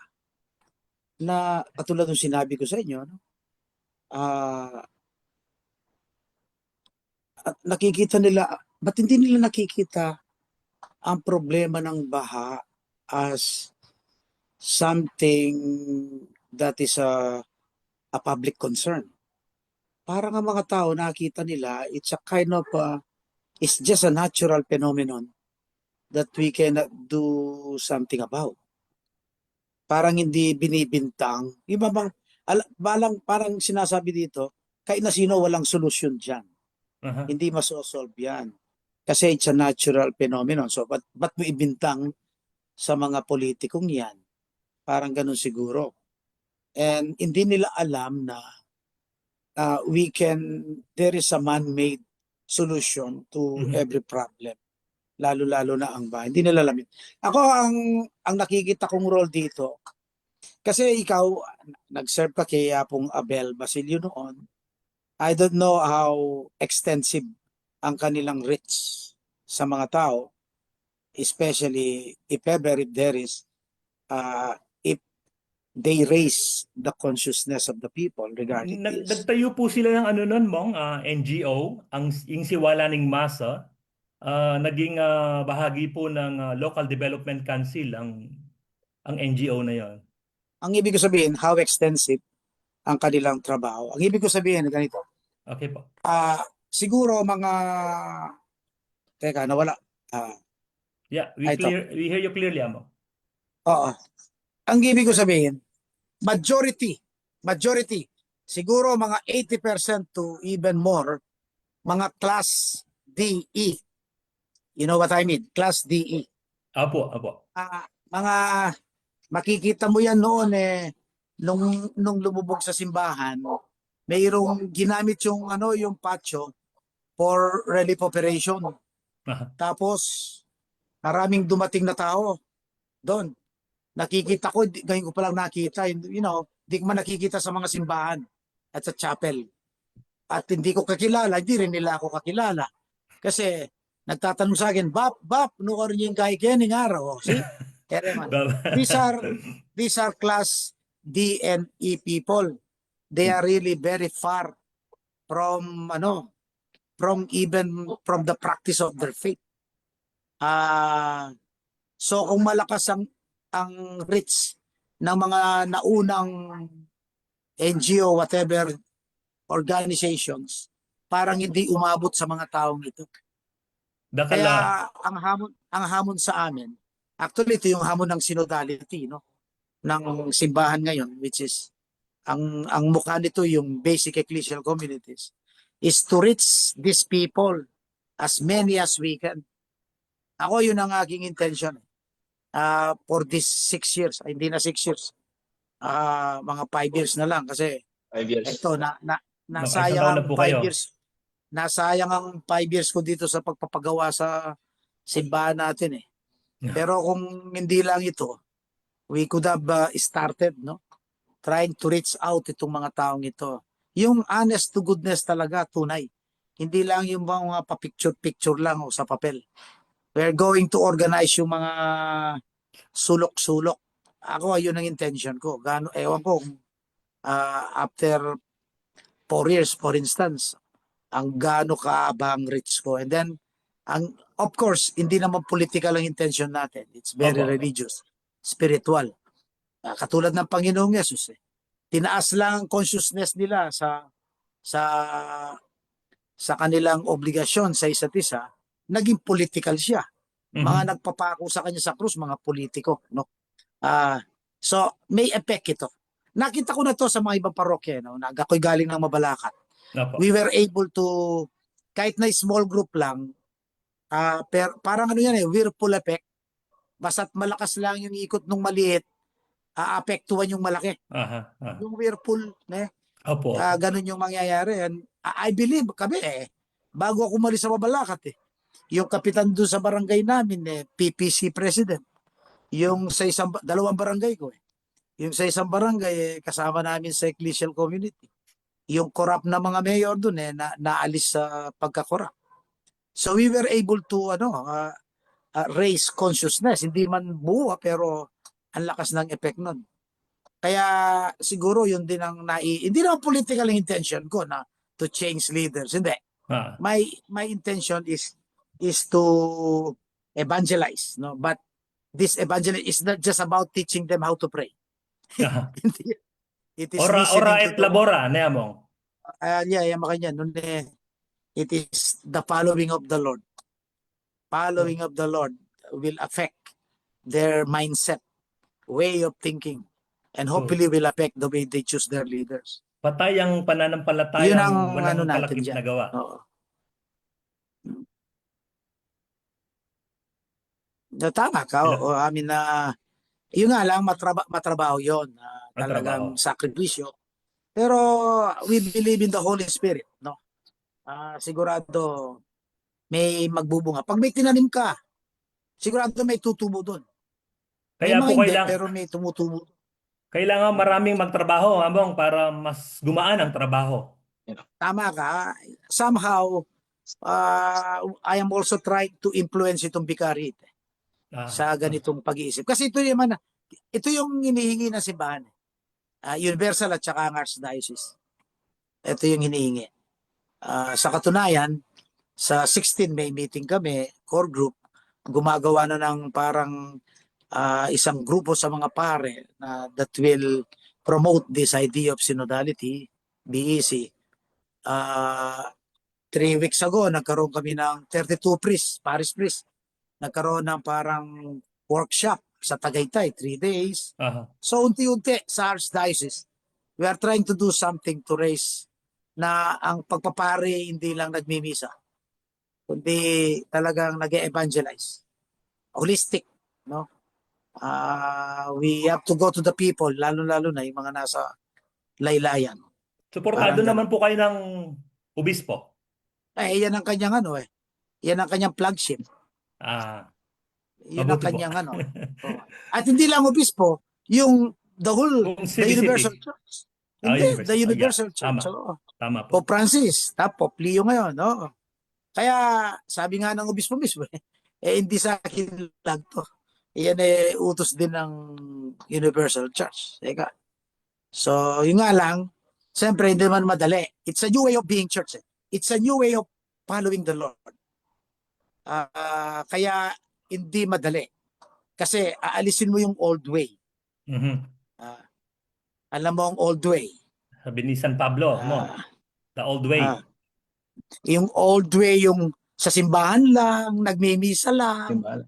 na katulad ng sinabi ko sa inyo, no? Ah, at nakikita nila, ba't hindi nila nakikita ang problema ng baha as something that is a public concern? Parang ang mga tao nakita nila, it's a kind of, it's just a natural phenomenon that we cannot do something about. Parang hindi binibintang. Iba bang, parang sinasabi dito, kahit na sino walang solusyon dyan. Aha. Hindi masosolve yan. Kasi it's a natural phenomenon. So, ba't mo ibintang sa mga politikong yan? Parang ganun siguro. And hindi nila alam na there is a man-made solution to Mhm. every problem. Lalo-lalo na ang bahay. Hindi nila alam yun. Ako, ang nakikita kong role dito, kasi ikaw, nag-serve ka kay Apong Abel Basilio noon. I don't know how extensive ang kanilang reach sa mga tao, especially if ever if there is, if they raise the consciousness of the people regarding this. Nagtayo po sila ng ano nun, Mong, NGO, yung Siwalaning Masa, naging bahagi po ng Local Development Council ang NGO na yon. Ang ibig ko sabihin, how extensive ang kanilang trabaho. Ang ibig ko sabihin, ganito, Okay po. siguro mga, teka, nawala. Yeah, Ito. we hear you clearly, Amo. Oo. Ang ibig ko sabihin, majority, siguro mga 80% to even more, mga class DE. You know what I mean? Class DE. Apo. Mga makikita mo yan noon nung lumubog sa simbahan, mayroong ginamit yung yung patio for relief operation. Aha. Tapos maraming dumating na tao doon. Nakikita ko, ngayon ko palang nakita, hindi ko man nakikita sa mga simbahan at sa chapel. At hindi ko kakilala, hindi rin nila ako kakilala. Kasi nagtatanong sa akin, Bap, nuwar niyo yung kahit yan ng araw. See? Ere man. These are, these are class D and E people. They are really very far from, from even from the practice of their faith. So kung malakas ang reach ng mga naunang NGO, whatever organizations, parang hindi umabot sa mga taong ito. Dakala. Kaya ang hamon sa amin, actually ito yung hamon ng synodality, no? Ng simbahan ngayon, which is ang mukha nito yung basic ecclesial communities, is to reach these people as many as we can. Ako yun ang aking intention for this 6 years. Ay, hindi na 6 years. Mga 5 years na lang kasi 5 years. ito Isang nasayang taon na ang po 5 kayo. years. Nasayang ang 5 years ko dito sa pagpapagawa sa simbahan natin eh. Yeah. Pero kung hindi lang ito, we could have started, no? Trying to reach out itong mga taong ito. Yung honest to goodness talaga, tunay. Hindi lang yung mga pa-picture-picture lang o sa papel. We're going to organize yung mga sulok-sulok. Ako, yun ang intention ko. Ewan ko, after 4 years, for instance, ang gaano kaabang reach ko. And then, of course, hindi naman political ang intention natin. It's very Opo. religious, spiritual. Katulad ng Panginoong Yesus. Tinaas lang ang consciousness nila sa kanilang obligasyon sa isa't isa, naging political siya. Mga nagpapako sa kanya sa krus, mga politiko, no? So may effect ito. Nakita ko na to sa mga ibang parokya, no? Ako'y galing ng Mabalacat. Opo. We were able to, kahit na small group lang, parang yan whirlpool effect. Basta't malakas lang yung ikot ng maliit, aapektuhan yung malaki. Aha. Yung whirlpool, Opo. ganun yung mangyayari. And I believe kami bago ako umalis sa Mabalacat yung kapitan doon sa barangay namin PPC president. Yung sa dalawang barangay ko Yung sa isang barangay kasama namin sa ecclesial community. Yung corrupt na mga mayor doon naalis sa pagka-corrupt. So we were able to raise consciousness. Hindi man buo pero ang lakas ng effect nun. Kaya siguro yun din ang hindi naman political intention ko na to change leaders. Hindi. My intention is to evangelize, no? But this evangelism is not just about teaching them how to pray. It is Ora listening et to labora ne among. makanya nun it is the following of the Lord. Following of the Lord will affect their mindset, way of thinking, and hopefully will affect the way they choose their leaders. Patay ang pananampalatayang Yun ang walang natin kalakip dyan. na gawa. Oo. Tama ka. Amin na yun nga lang matrabaho yun. Talagang sakripisyo. Pero we believe in the Holy Spirit, no? Sigurado may magbubunga. Pag may tinanim ka, sigurado may tutubo doon. May Kaya mga po hindi, pero may tumutubo. Kailangan maraming magtrabaho, among, para mas gumaan ang trabaho. Tama ka. Somehow, I am also trying to influence itong Bicari sa ganitong pag-iisip. Kasi ito yung hinihingi ng simbahan. Universal at saka ang Archdiocese. Ito yung hinihingi. Sa katunayan, sa 16 May meeting kami, core group, gumagawa na ng parang isang grupo sa mga pare that will promote this idea of synodality, BEC. 3 weeks ago, nagkaroon kami ng 32 priests, parish priests. Nagkaroon ng parang workshop sa Tagaytay, 3 days. So unti-unti sa Archdiocese, we are trying to do something to raise na ang pagpapare hindi lang nagmimisa, kundi talagang nag-evangelize. Holistic, no? We have to go to the people, lalo-lalo na yung mga nasa laylayan. Suportado Parang naman ganun. po kayo ng obispo. Yan ang kanyang ano eh. Yan ang kanyang flagship. Ah, Yun ang mabuti po. kanyang ano. Oh. At hindi lang obispo, yung Buong the Universal city. Church. Ah, Hindi, the university. Oh, yeah. Universal Church. Tama. Oo. Tama po. Pope Francis, Pope Leo ngayon, no? Kaya sabi nga ng obispo mismo, hindi sa akin lang to. Yan utos din ng Universal Church. Teka. So, yun nga lang, siyempre hindi naman madali. It's a new way of being church. It's a new way of following the Lord. Kaya hindi madali. Kasi aalisin mo yung old way. Mhm. Ah, alam mo ang old way. Sabi ni San Pablo, mo, Ah, the old ah, way. yung old way, yung sa simbahan lang, nagmimisa lang, Diba?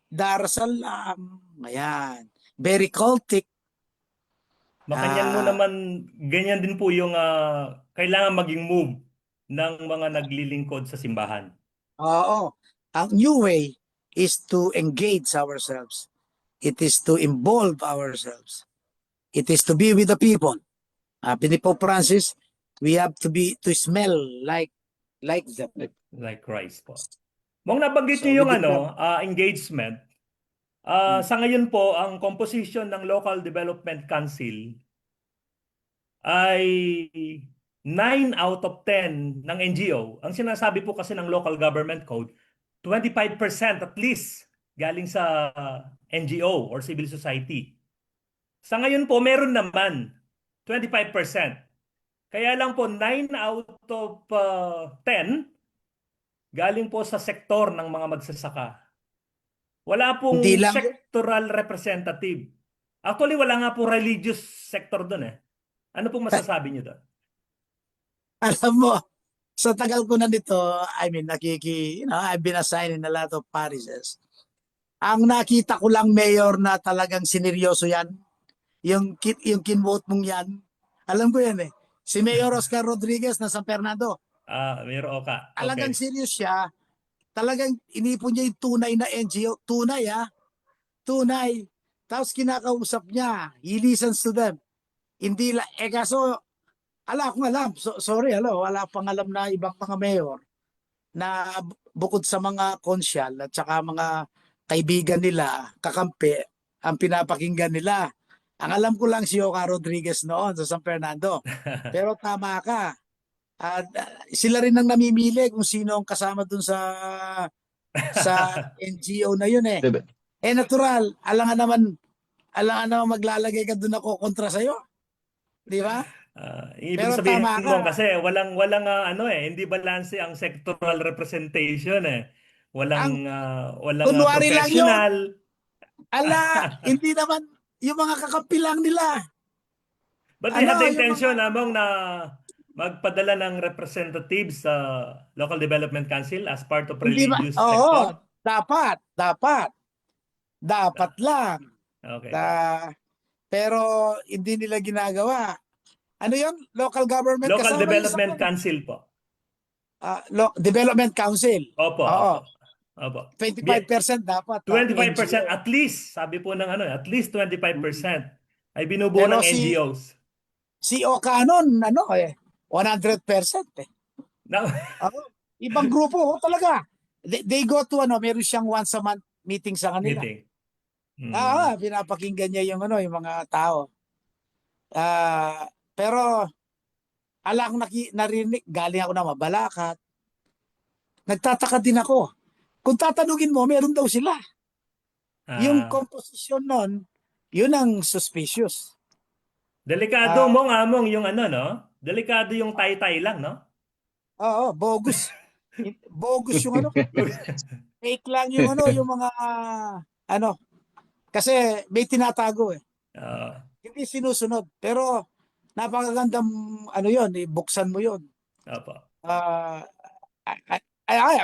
darasal lang. Ayan. Very cultic. Makanyan mo Ah, naman, ganyan din po yung kailangan maging move ng mga naglilingkod sa simbahan. oo. Ang new way is to engage ourselves. It is to involve ourselves. It is to be with the people. Ni Pope Francis, we have to smell like them. Like Christ po. Mong nabanggit So niyo yung within them. engagement. Hmm. Sa ngayon po, ang composition ng Local Development Council ay 9 out of 10 ng NGO. Ang sinasabi po kasi ng Local Government Code, 25% at least galing sa NGO or civil society. Sa ngayon po, meron naman 25%. Kaya lang po 9 out of 10 galing po sa sektor ng mga magsasaka. Wala Hindi pong lang yun. sectoral representative. Actually, wala nga po religious sector doon eh. Ano pong masasabi niyo doon? Alam mo, sa tagal ko na nito, I mean, I've been assigned in a lot of parishes. Ang nakita ko lang, Mayor, na talagang sineryoso yan, yung kinvote mong yan, alam ko yan eh. Si Mayor Oscar Rodriguez na San Fernando, Mayroon ka. talagang Okay. serious siya, talagang inipon niya yung tunay na NGO, tunay. Tapos kinakausap niya, he listens to them. Hindi la, kaso, akong alam, sorry, wala pang alam na ibang mga mayor na bukod sa mga konsyal at saka mga kaibigan nila, kakampi, ang pinapakinggan nila. Ang alam ko lang si Oka Rodriguez noon sa San Fernando. Pero tama ka. At sila rin ang namimili kung sino ang kasama dun sa NGO na yun eh. Diba? Natural, alangan naman maglalagay ka dun ako kontra sa'yo. Di ba? Ibig Pero sabihin tama mo ka. kasi walang hindi balanse ang sectoral representation eh. Ang Walang kunwari lang yon. professional. Hindi naman yung mga kakampi lang nila. But they had the Yung mga intention among na magpadala ng representatives sa Local Development Council as part of hindi ba? religious Oo, sector. dapat lang. Okay. Da, pero hindi nila ginagawa. Ano yon? Local government Local kasama yung isa Development pa. Council po. Development Council. Opo, Oo. opo. Opo. 25% dapat 25% NGO. at least, sabi po ng at least 25% ay binubuo Pero ng NGOs. si O'Canon, 100% eh. Now, Ibang grupo, talaga. They go to, meron siyang once a month meeting sa kanila. meeting. Pinapakinggan niya yung mga tao. Pero, akong narinig, galing ako na Mabalacat. Nagtataka din ako. Kung tatanungin mo, meron daw sila. Yung Ah, composition nun, yun ang suspicious. delikado Ah, mong among yung no? Delikado yung tay-tay lang, no? bogus. Bogus yung fake lang yung yung mga ano, kasi may tinatago eh. Ah, Hindi sinusunod. Pero napakagandang yon, buksan mo yon. opo. Ah,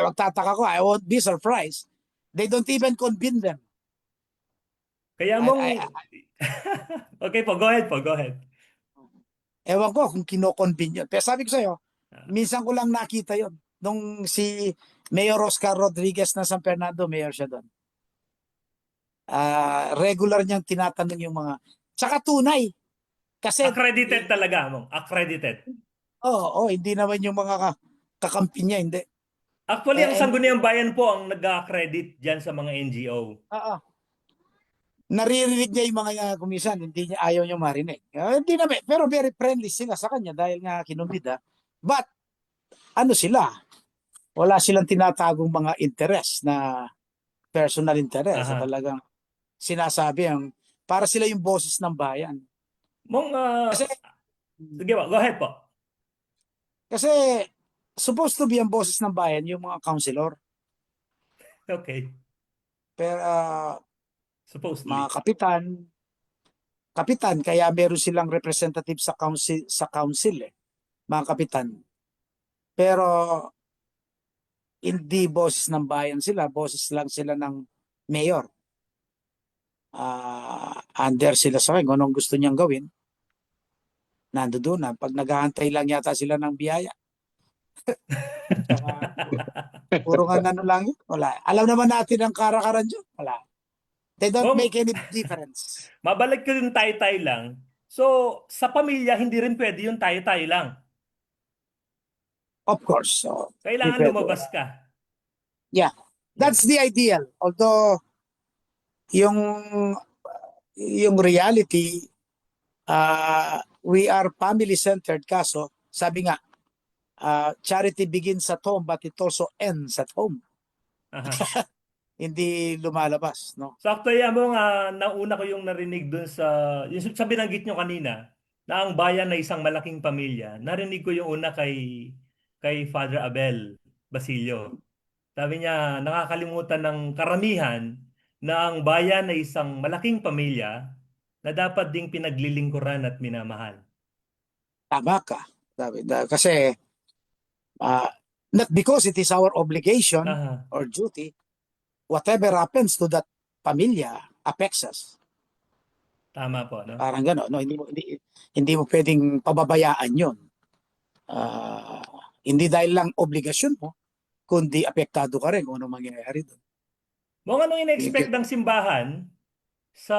magtataka ko, I won't be surprised. They don't even convene them. Kaya I, mong I, Okay po, go ahead po, go ahead. Ewan ko kung kino-convene yun. Pero sabi ko sa'yo, Ah, minsan ko lang nakita yon nung si Mayor Oscar Rodriguez na San Fernando, mayor siya doon. regular niyang tinatanong yung mga, tsaka tunay. Kasi, Accredited talaga, Mong. Accredited. hindi naman yung mga kakampi niya, hindi. Actually, ang And, Sangguniang Bayan po ang nag-accredit dyan sa mga NGO. naririnig niya yung mga kumisan, hindi niya ayaw niya marinig. Hindi naman, pero very friendly sila sa kanya dahil nga kinumbida. But, ano sila? Wala silang tinatagong mga interest na personal interest sa Aha. talagang sinasabi ang para sila yung boses ng bayan. Mong, Kasi sige po, go ahead po. kasi supposed to be ang boses ng bayan yung mga councilor. Okay. Pero mga Supposedly. kapitan kaya meron silang representative sa council mga kapitan. Pero hindi boses ng bayan sila, boses lang sila ng mayor. Under sila sa kanya, kung anong gusto niyang gawin, nandoon na. Pag naghahantay lang yata sila ng biyaya. Saka, puro nga ano lang yun. Wala. Alam naman natin ang karakaran dyan. Wala. They don't Mong, make any difference. mabalik ko yung tayo-tayo lang. So, sa pamilya, hindi rin pwede yung tayo-tayo lang. Of course. So, di Kailangan pwede. lumabas ka. Yeah. That's the ideal. Although, yung reality, we are family-centered. Kaso, sabi nga, charity begins at home but it also ends at home. Aha. Hindi lumalabas, no? Sakto yan mo nga, nauna ko yung narinig dun yung sa binanggit nyo kanina, na ang bayan na isang malaking pamilya. Narinig ko yung una kay Father Abel Basilio. Sabi niya, nakakalimutan ng karamihan na ang bayan ay isang malaking pamilya na dapat ding pinaglilingkuran at minamahal. Tama ka. Kasi, uh, not because it is our obligation Aha. or duty, whatever happens to that pamilya affects us. Tama po, no? Parang gano'n, no? Hindi mo pwedeng pababayaan yun. Hindi dahil lang obligasyon mo, kundi apektado ka rin kung ano mangyayari doon. Mga anong in-expect ng simbahan sa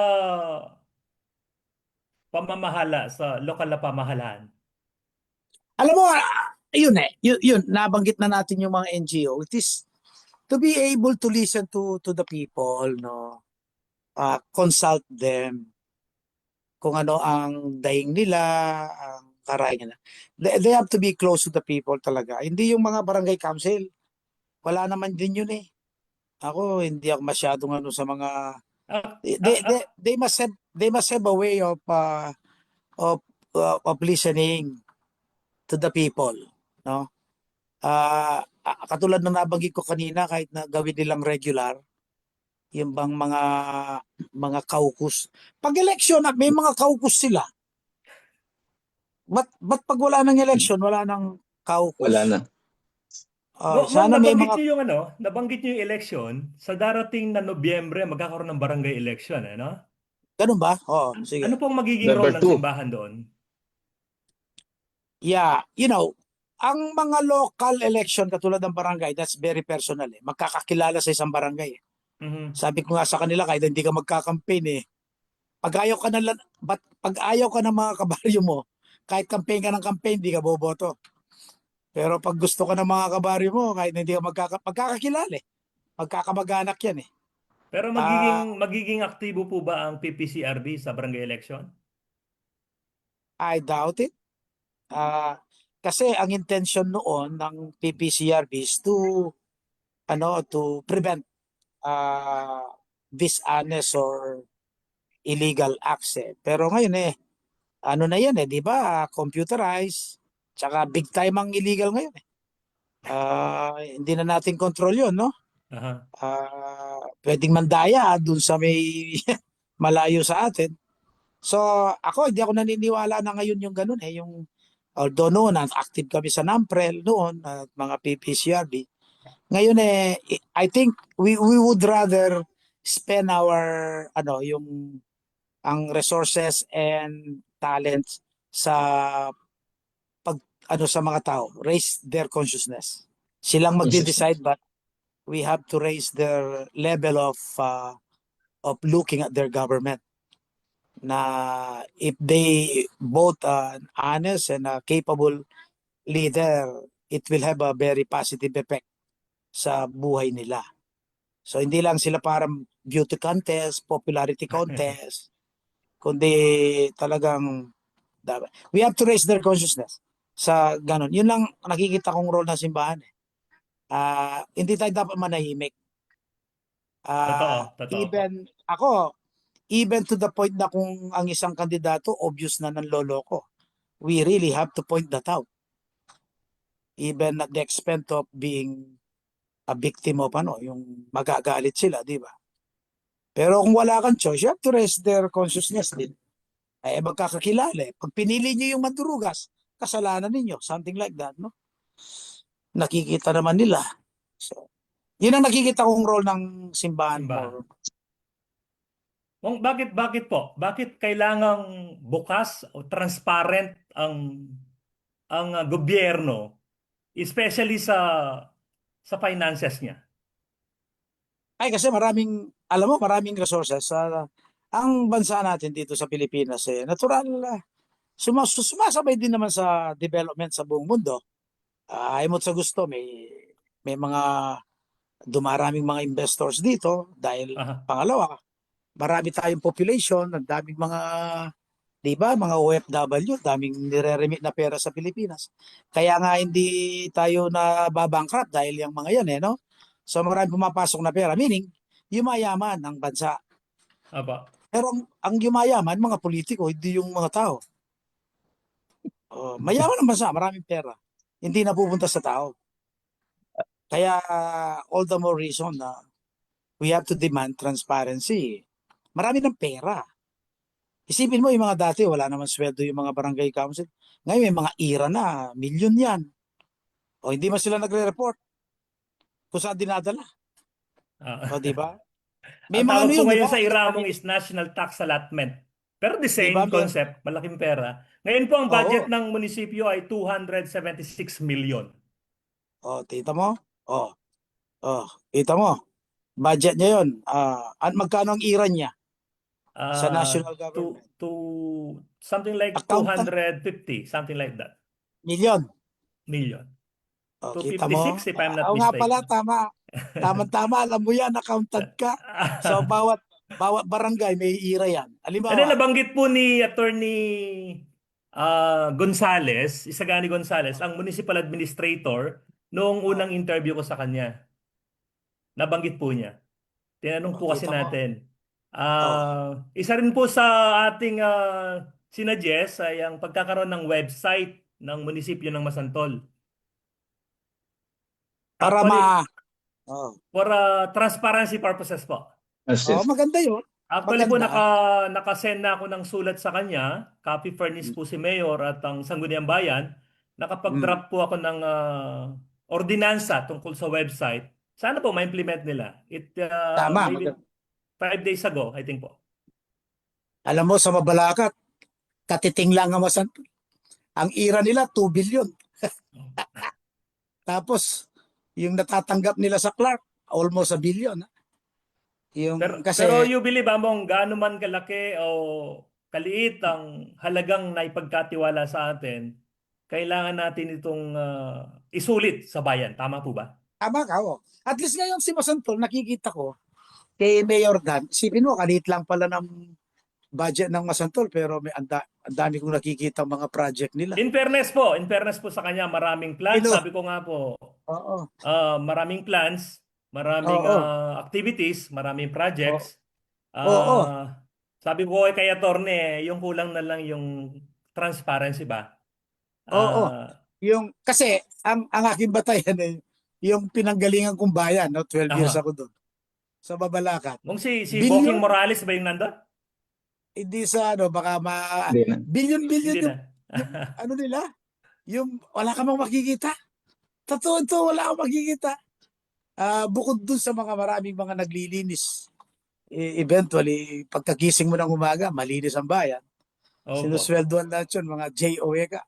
pamamahala, sa lokal na pamahalaan? Alam mo, yun, nabanggit na natin yung mga NGO. It is to be able to listen to the people, no? Consult them kung ano ang daing nila, ang karayan nila. They have to be close to the people talaga. Hindi yung mga barangay council. Wala naman din yun eh. Ako, hindi ako masyadong ano sa mga Ah, they must have a way of listening to the people, no? Katulad ng nabanggit ko kanina, kahit na gawin nilang regular, yung bang mga caucus. Pag election, may mga caucus sila. Ba't pag wala ng election, wala ng caucus? Wala na. Mong Sana may nabanggit mga niyo yung nabanggit niyo yung election, sa darating na Nobyembre magkakaroon ng barangay election, no? ganun ba? Oo, Ano sige. pong magiging Number role ng two. simbahan doon? Yeah, ang mga local election katulad ng barangay, that's very personal eh. Magkakakilala sa isang barangay eh. Mhm. Sabi ko nga sa kanila, kahit hindi ka magka-campaign eh, pag ayaw ka ng mga kabaryo mo, kahit campaign ka ng campaign, hindi ka boboto. Pero pag gusto ka ng mga kabaryo mo, kahit hindi ka magkakakilala eh. Magkakamag-anak yan eh. Pero Ah, magiging aktibo po ba ang PPCRB sa barangay election? I doubt it. Kasi ang intention noon ng PPCRB is to prevent uh, dishonest or illegal acts eh. Pero ngayon ano na yan eh, di ba? Computerized. Tsaka big time ang illegal ngayon eh. Hindi na natin control yun, no? Aha. Pwedeng mandaya dun sa may malayo sa atin. So, ako, hindi ako naniniwala na ngayon yung ganun eh. Although noon, active kami sa NAMPREL noon, at mga PPCRB. Ngayon I think we would rather spend ang resources and talents sa sa mga tao, raise their consciousness. Silang magde-decide but we have to raise their level of of looking at their government. Na if they vote an honest and a capable leader, it will have a very positive effect sa buhay nila. So hindi lang sila parang beauty contest, popularity contest, kundi talagang we have to raise their consciousness sa ganun. Yun lang nakikita kong role ng simbahan. Hindi tayo dapat manahimik. Totoo po. Even to the point na kung ang isang kandidato obvious na ng loloko, we really have to point that out. Even at the expense of being a victim of yung magagalit sila, di ba? Pero kung wala kang choice, you have to raise their consciousness din. Ay magkakakilala. Pag pinili niyo yung madurugas, kasalanan ninyo. Something like that, no? Nakikita naman nila. So, yun ang nakikita kong role ng simbahan Simbahan. more. Bakit po? Bakit kailangang bukas o transparent ang gobyerno, especially sa finances niya? Ay kasi maraming resources sa ang bansa natin dito sa Pilipinas natural sumasabay din naman sa development sa buong mundo. Imot sa gusto may mga dumaraming mga investors dito dahil Aha. pangalawa marami tayong population, ang daming mga 'di ba, mga OFW, daming nire-remit na pera sa Pilipinas. Kaya nga hindi tayo na babankrupt dahil yung mga yan no. So marami pumapasok na pera, meaning yumayaman ang bansa. Aba. Pero ang yumayaman, mga politiko, hindi yung mga tao. Mayaman ang bansa, maraming pera. Hindi napupunta sa tao. Kaya all the more reason na we have to demand transparency. Marami ng pera. Isipin mo yung mga dati, wala naman sweldo yung mga barangay council. Ngayon may mga ira na, milyon yan. O hindi man sila nagre-report kung saan dinadala. O di ba? May Ang mga tawag po yun, di ngayon ba? sa iramong is National Tax Allotment. Pero the Di ba? same concept, malaking pera. Ngayon po ang budget Oo. ng munisipyo ay 276 million. Tita mo? Kita mo. Budget niya yun. Magkano ang ira niya sa national To government? something like Accountant, 250, something like that, milyon. million. Kita mo? 256 if I'm not Oo nga pala, mistaken. tama. Tama-tama, alam mo yan, accountant ka. So, bawat barangay may ira yan. And then Halimbawa, nabanggit po ni Attorney Gonzales, Isagani Gonzales, ang municipal administrator noong oh, unang interview ko sa kanya. Nabanggit po niya. Tinanong po kasi kita mo. natin. Oh, Isa rin po sa ating sinuggest ay ang pagkakaroon ng website ng munisipyo ng Masantol. para Actually, oh, for transparency purposes po. maganda yun. Actually po Maganda. nakasend na ako ng sulat sa kanya, copy furnish po si Mayor at ang Sangguniang Bayan. Nakapag-drop po ako ng ordinansa tungkol sa website. Sana po ma-implement nila. Tama. Maybe 5 days ago, I think po. Alam mo, sa Mabalacat, katiting lang ang Masantol. Ang ira nila, 2 billion. Tapos, yung natatanggap nila sa Clark, almost a billion. Pero you believe among gaano man kalaki o kaliit ang halagang naipagkatiwala sa atin, kailangan natin itong isulit sa bayan. Tama po ba? Tama ka, At least ngayon si Masantol, nakikita ko, kay Mayor Dan, sipin mo, kaliit lang pala ng budget ng Masantol, pero may ang dami kong nakikita mga project nila. In fairness po sa kanya, maraming plans. Sabi ko nga po, Oo. maraming plans, maraming Oo. activities, maraming projects. Oo. Sabi ko kay Attorney, yung kulang na lang yung transparency ba? Oo. Kasi ang aking batayan yung pinanggalingan kong bayan, 12 years ako doon. Sa Babalacat. Kung si Billion? Boking Morales ba yung nandun? Hindi sa baka billion Hindi yung na. nila, yung wala ka mang makikita. Totoo ito, wala kang makikita. Bukod dun sa mga maraming mga naglilinis, eventually, pagkagising mo ng umaga, malinis ang bayan. Opo. Sinusweldoan lahat yun, mga JOE ka.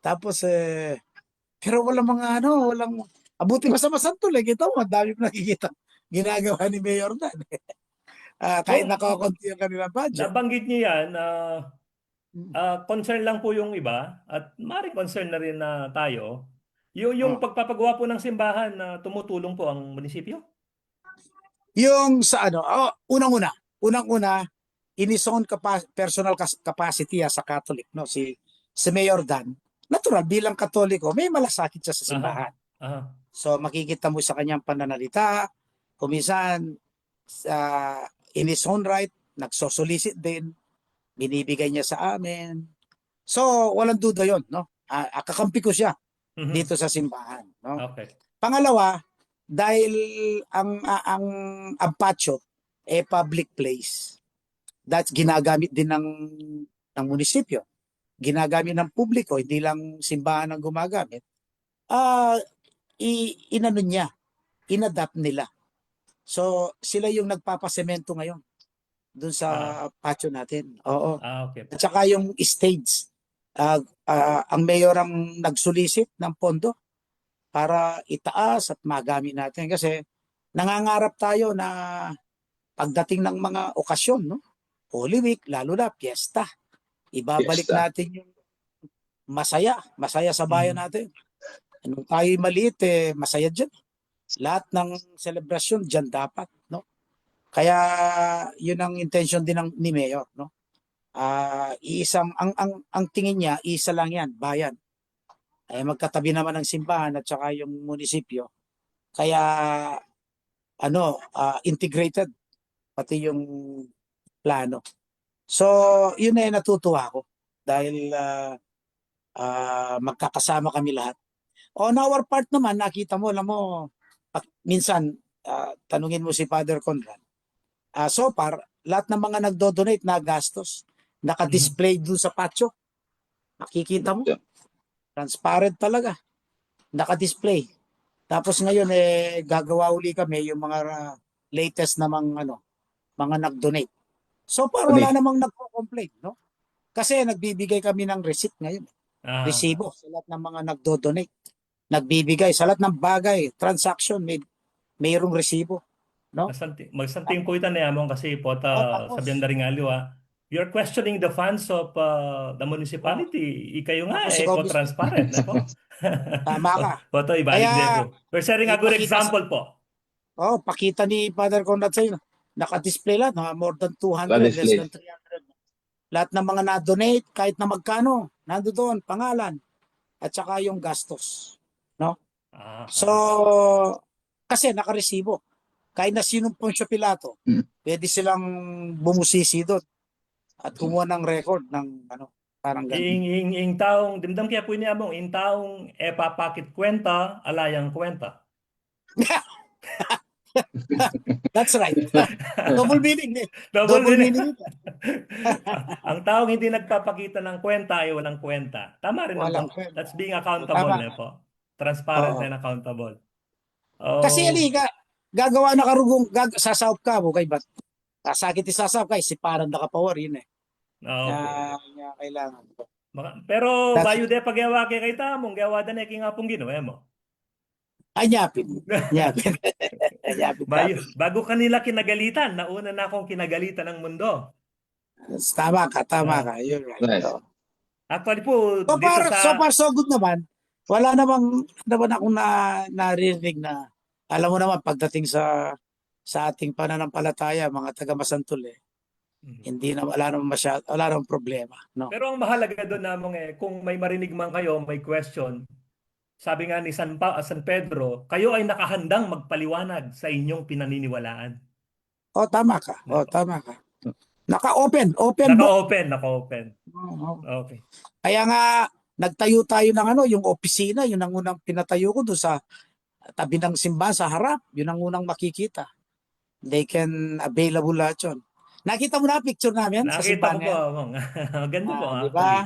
Tapos, pero walang walang, abuti pa sa Masantol, kita mo, ang dami ko nakikita ginagawa ni Mayor Dan. Kahit Kung nakakunti ang kanilang budget. nabanggit niyo yan, Hmm. concern lang po yung iba at maaaring concern na rin na tayo. Yung Oh. pagpapagawa po ng simbahan na tumutulong po ang munisipyo. Yung sa ano, unang-una, in his own personal capacity as a Catholic, no, si Mayor Dan, natural bilang Katoliko, may malasakit siya sa Aha. simbahan. Aha. So makikita mo sa kanyang pananalita, kuminsan in his own right, nagsosolicit din, binibigay niya sa amin. So walang duda yon, no? Kakampi ko siya Mhm. dito sa simbahan, no? Okay. Pangalawa, dahil ang patio public place, that's ginagamit din ng munisipyo, ginagamit ng publiko, hindi lang simbahan ang gumagamit. Inano niya, inadapt nila. So sila yung nagpapasemento ngayon dun sa patio natin. Oo. Okay. At saka yung stage, ang mayor ang nagsulisit ng pondo para itaas at magamit natin kasi nangangarap tayo na pagdating ng mga okasyon, no? Holy Week, lalo na piyesta. Ibabalik Fiesta. natin yung masaya sa bayan natin. Nung tayo'y maliit, masaya dyan. Lahat ng selebrasyon dyan dapat, no? Kaya yun ang intention din ni Mayor, no? Ang tingin niya, isa lang yan, bayan. Ay magkatabi naman ng simbahan at saka yung munisipyo. Kaya integrated pati yung plano. So, yun na natutuwa ako dahil magkakasama kami lahat. On our part naman, nakita mo, alam mo, minsan, tanungin mo si Father Conrad. So far, lahat ng mga nagdo-donate na gastos, naka-display dun sa patio. Makikita mo. Transparent talaga. Naka-display. Tapos ngayon, gagawa uli kami yung mga latest na mga nag-donate. So far, wala namang nagko-complain, no? Kasi nagbibigay kami ng receipt ngayon. Resibo sa lahat ng mga nagdo-donate. Nagbibigay sa lahat ng bagay, transaction, mayroong resibo. No? Magsanting po ito na yamon kasi po Tapos, sabihan na rin nga liwa. You're questioning the funds of the municipality. Ikayo nga tapos ikaw po mismo. transparent na po. Tama ka. Po to ibalik din Kaya, po. We're sharing a good example po. pakita ni Father Conrad sa'yo. Naka-display lahat, more than 200, less Naka-display. than 300. Lahat ng mga na-donate, kahit na magkano, nando doon, pangalan, at saka yung gastos. No? So, kasi nakaresibo. Kahit na sinong Poncio Pilato, pwede silang bumusisi doon at kumuha ng record ng parang ganun. Ing taong, dimdam kaya po niya mo, ing taong papakit kwenta, alayang kwenta. That's right. Double meaning. Double Double din. meaning. Ang taong hindi nagpapakita ng kwenta ay walang kwenta. Tama rin Walang po. kwenta. That's being accountable Tama. na po. Transparent Oo. and accountable. Kasi halika, gagawa na karugong, sasawp ka mo kay Bat. Sakit isasawp ka, siparan na kapawar, yun eh. Kailangan. Pero That's bayo de pagyawa kay tamong gawa da neki nga pong ginawa mo. anyapin. Anyapin. Anyapin. Bago kanila kinagalitan, nauna na akong kinagalitan ng mundo. Tama ka. You're right. Right. Actually po, So dito so far, so good naman. Wala namang akong narinig na, alam mo naman, pagdating sa ating pananampalataya, mga taga-Masantol, wala namang problema. No? Pero ang mahalaga doon namong kung may marinig man kayo, may question, sabi nga ni San Pedro, kayo ay nakahandang magpaliwanag sa inyong pinaniniwalaan. Tama ka. Naka-open book. Naka-open. Okay. Kaya nga, nagtayo tayo ng yung opisina, yun ang unang pinatayo ko doon sa tabi ng simbahan sa harap. Yun ang unang makikita. They can available lahat yun. Nakita mo na picture namin sa simbahan? Nakita ko po. Ganda po. Di ba?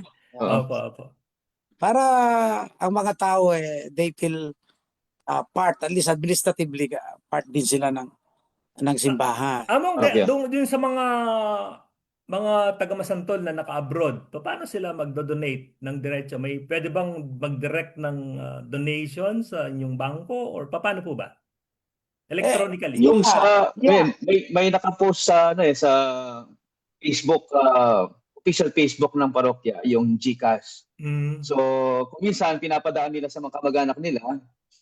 Opo. Para ang mga tao, they feel part, at least administratively, part din sila ng simbahan. Doon sa mga taga-Masantol na naka-abroad, paano sila magdo-donate ng diretso? Pwede bang mag-direct ng donation sa inyong bangko or paano po ba? Electronically. Yung Yeah, sa yeah. may naka-post sa sa Facebook, official Facebook ng parokya, yung GCash. Mm, So, kung minsan pinapadaan nila sa mga kamag-anak nila,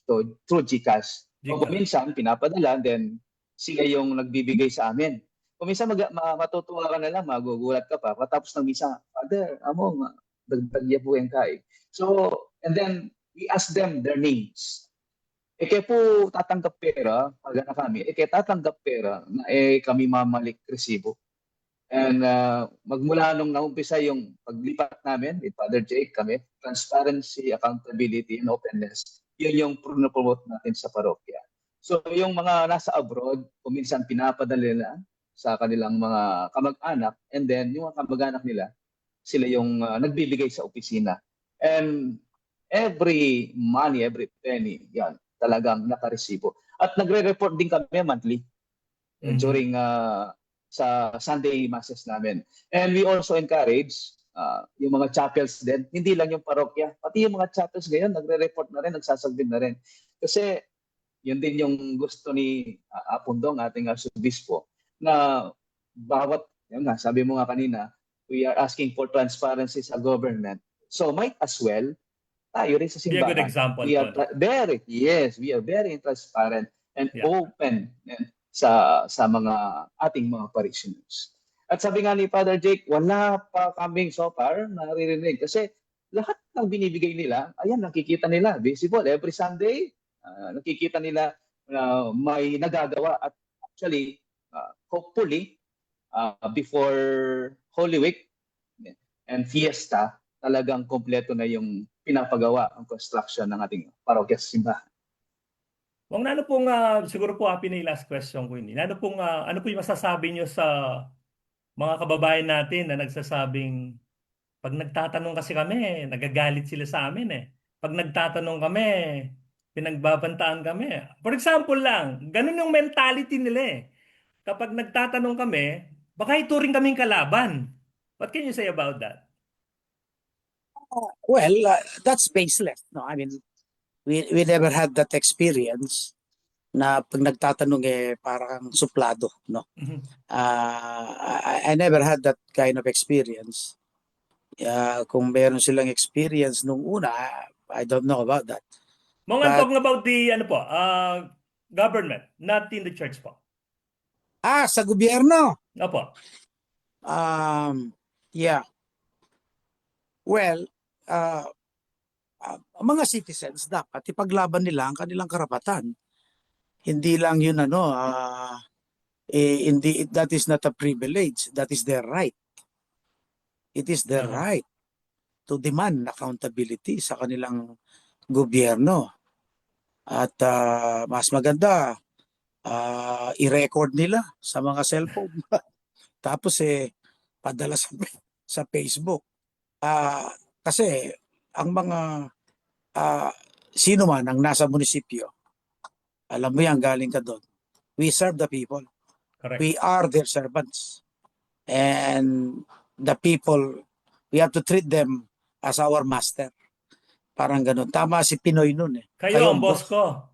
so through GCash. O kung Gcash. minsan pinapadala, then sila yung nagbibigay sa amin. Kung minsan matutuwa ka na lang, magugulat ka pa. Patapos ng misa, Father, amo nga, dagdag yabuhin ka eh. So, and then we ask them their names. Kaya po tatanggap pera, pag na kami, kaya tatanggap pera na kami mamalik resibo. And magmula nung naumpisa yung paglipat namin with Father Jake kami, transparency, accountability, and openness, yun yung promote natin sa parokya. So yung mga nasa abroad, kung minsan pinapadala nila sa kanilang mga kamag-anak, and then yung mga kamag-anak nila, sila yung nagbibigay sa opisina. And every money, every penny, yan, talagang nakaresibo. At nagre-report din kami monthly during sa Sunday masses namin. And we also encourage yung mga chapels din, hindi lang yung parokya, pati yung mga chapels ngayon, nagre-report na rin, nagsasagbin na rin. Kasi yun din yung gusto ni Apundong, ating Arsobispo, na bawat, yun nga, sabi mo nga kanina, we are asking for transparency sa government. So might as well, tayo rin sa Be a good simbahan. example, We are Tol. we are very transparent and Yeah. open sa mga ating mga parishioners. At sabi nga ni Father Jake, wala pa kaming so far naririnig kasi lahat ng binibigay nila, ayan, nakikita nila, visible every Sunday, nakikita nila may nagagawa at actually, hopefully, before Holy Week and Fiesta, talagang kompleto na yung pinapagawa ang construction ng ating parokya sa simbahan. Kung ano pong, siguro po happy na yung last question ko ini. Ano po yung masasabi nyo sa mga kababayan natin na nagsasabing, pag nagtatanong kasi kami, nagagalit sila sa amin eh. Pag nagtatanong kami, pinagbabantaan kami. For example lang, ganun yung mentality nila eh. Kapag nagtatanong kami, baka ituring kaming kalaban. What can you say about that? Well, that's baseless. No, I mean, we never had that experience na pag nagtatanong parang suplado, no. Mhm. I never had that kind of experience. Kung meron silang experience nung una, I don't know about that. Mga But talking about the government, not in the church po. sa gobyerno, Opo. yeah. Well, ang mga citizens dapat ipaglaban nila ang kanilang karapatan. Hindi lang yun hindi, that is not a privilege, that is their right. It is their right to demand accountability sa kanilang gobyerno. At mas maganda, i-record nila sa mga cellphone. Tapos padala sa Facebook. Kasi ang mga sino man ang nasa munisipyo, alam mo yan, galing ka doon. We serve the people. Correct. We are their servants. And the people, we have to treat them as our master. Parang ganun. Tama si Pinoy nun eh. Kayo ang boss ko.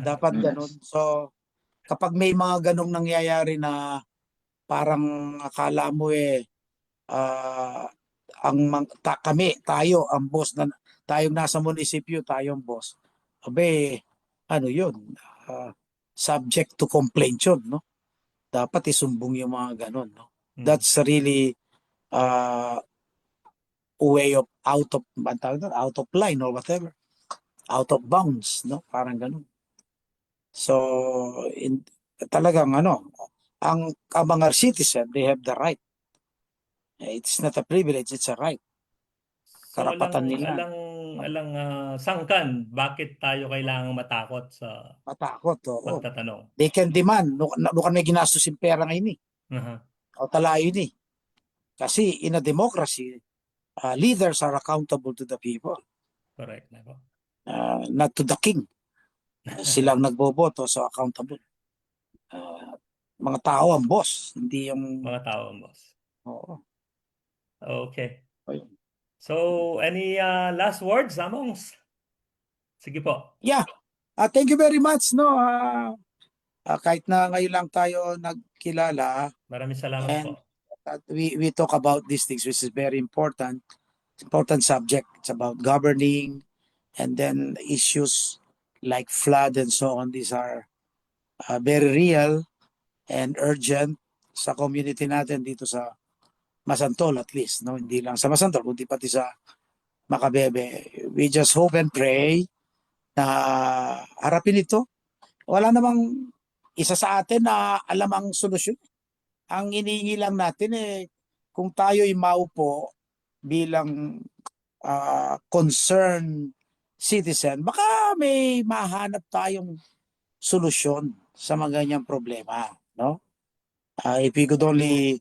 Dapat ganun. So, kapag may mga ganong nangyayari na parang akala mo tayo ang boss, na tayong nasa munisipyo, tayo ang boss. Abe, ano yun? Subject to complaint yun, no? Dapat isumbong yung mga ganon, no? That's really way of out of line or whatever. Out of bounds, no? Parang ganon. So, talagang ang mga citizen, they have the right. It's not a privilege, it's a right. So, Karapatan nila. alang sangkan, bakit tayo kailangang matakot sa Matakot, oo. pagtatanong? They can demand, no ka may ginastos yung pera ngayon o talayo ni. Kasi in a democracy, leaders are accountable to the people. Correct. Not to the king. Silang nagboboto, so accountable. Mga tao ang boss, hindi yung... Mga tao ang boss. Oo. Okay. Ayun. So, any last words, Amongs? Sige po. Yeah. Thank you very much, no. Kahit na ngayon lang tayo nagkilala Maraming salamat and po. we talk about these things, which is very important subject. It's about governing, and then issues like flood and so on. These are very real and urgent sa community natin dito sa Masantol, at least, no? Hindi lang sa Masantol, kundi pati sa Macabebe. We just hope and pray na harapin ito. Wala namang isa sa atin na alam ang solusyon. Ang iniingi lang natin kung tayo'y maupo bilang concerned citizen, baka may mahanap tayong solusyon sa mga ganyang problema, no? If we could only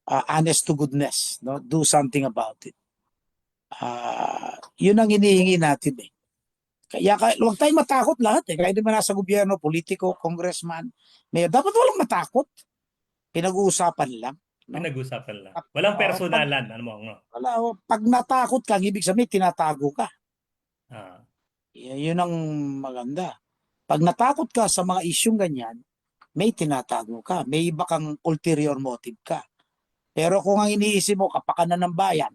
honest to goodness, no, do something about it. Yun ang inihingi natin eh. Kaya huwag tayong matakot lahat eh. Kahit naman nasa gobyerno, politiko, congressman, mayor, dapat walang matakot. Pinag-uusapan lang, no? Pinag-usapan lang. Walang Pag, personalan. Ano mo? No? pag natakot ka, ibig sabihin tinatago ka. Ah. Yun ang maganda. Pag natakot ka sa mga isyong ganyan, may tinatago ka. May iba kang ulterior motive ka. Pero kung ang iniisip mo, kapakanan ng bayan,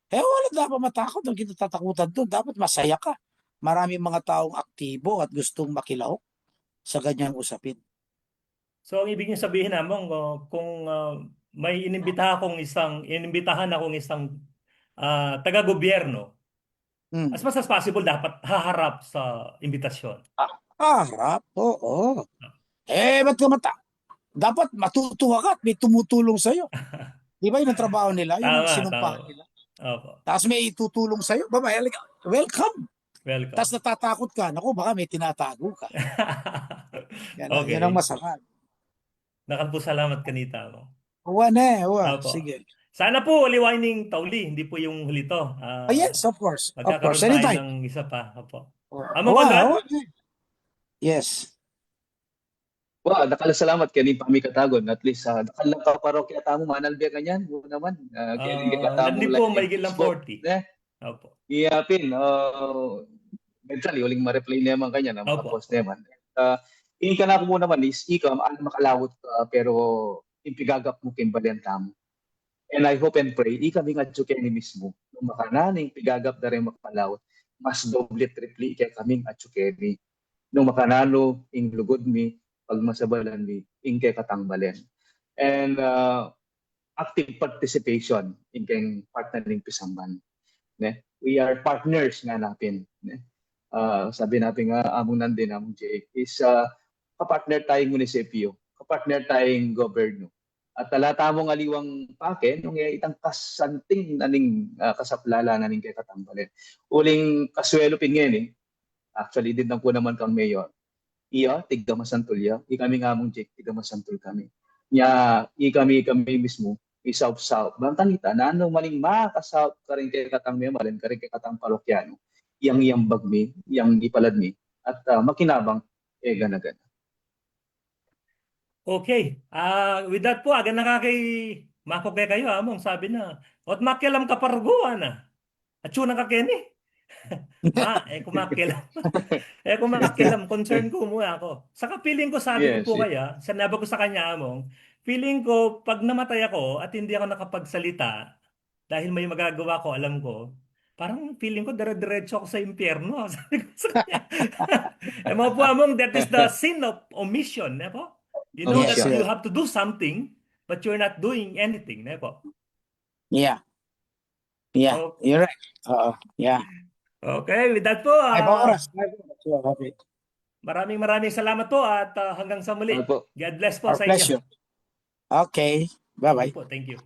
wala dapat matakot. Ang kinatatakutan doon, dapat masaya ka. Maraming mga taong aktibo at gustong makilahok sa ganyang usapin. So, ang ibig niyo sabihin namang kung may inimbitahan akong isang taga-gobyerno, as Hmm. much as possible, dapat haharap sa imbitasyon. Harap, oo. Ba't ka dapat matutuwa ka at may tumutulong sa'yo. Di ba yun ang trabaho nila? Yun ang Tama, sinumpahan tama. nila. Opo. Tapos may itutulong sa'yo. Babae, welcome. Tapos Welcome. natatakot ka. Naku, baka may tinatago ka. Yan ang Okay. masama. Salamat kanita mo. Uwa. Opo. Sige. Sana po liwaning tauli, hindi po yung huli to. Yes, of course. Of course. Magkakaroon tayo Anytime. ng isa pa. Opo. Among Conrad? Uwa. Yes. Nakalasalamat kani Pami Katagon. At least nakalang ka parokya tamo manalbiya kanyan. Oo naman. Kaya katamo Hindi like po, may lang Facebook. 40. Opo. Iyapin. Eventually, uling ma-reply naman kanya na mga Opo. post naman. Yung ka na ko muna naman is, ikaw, makalawot ka, pero impigagap mo kimbalian tamo. And I hope and pray, kami nga ni mismo. Nung makananing pigagap na rin makalawot, mas doble triple kaya kaming ni. Nung makanalo, ing lugod mi, pag masabalan mi, ing kay katangbalen. And active participation in kay partnering pisamban. Ne? We are partners nga natin. Ne? Sabi natin nga, among nandin, among Jake, is kapartner tayong munisipyo, kapartner tayong gobyerno. At talata mong aliwang pake, nung itang kasanting naning kasaplala naning kay katambalin. Uling kaswelo pingin actually din lang po naman kang mayor. Tigda masantulya, kami nga mong Jake, tigda masantul kami. Kami mismo, south-south. Bantangita, na ano maning makasouth ka rin kay katang memalin, ka rin kay katang parokyano, iyang bagmi, iyang ipaladmi, at makinabang, gana-gana. Okay. With that po, aga makokay kayo among sabi na. Ot makialam ka paruguan na. At yun ka Kenny. Kumakialam. Kumakialam. Concern ko muna ako. Saka feeling ko, sabi ko Yes, po kaya, sanabi ko sa kanya among, feeling ko, pag namatay ako at hindi ako nakapagsalita, dahil may magagawa ko, alam ko, parang feeling ko dire-diretso ako sa impyerno. Sabi ko sa kanya. Mo po among, that is the sin of omission. Po? You know Yes, that you Omission. have to do something, but you're not doing anything. Po? Yeah. Okay. You're right. Yeah. Okay, with that po, 5 oras. Okay. maraming salamat po at hanggang sa muli. Po. God bless po Our sa pleasure. inyo. Okay. Bye-bye. Thank you.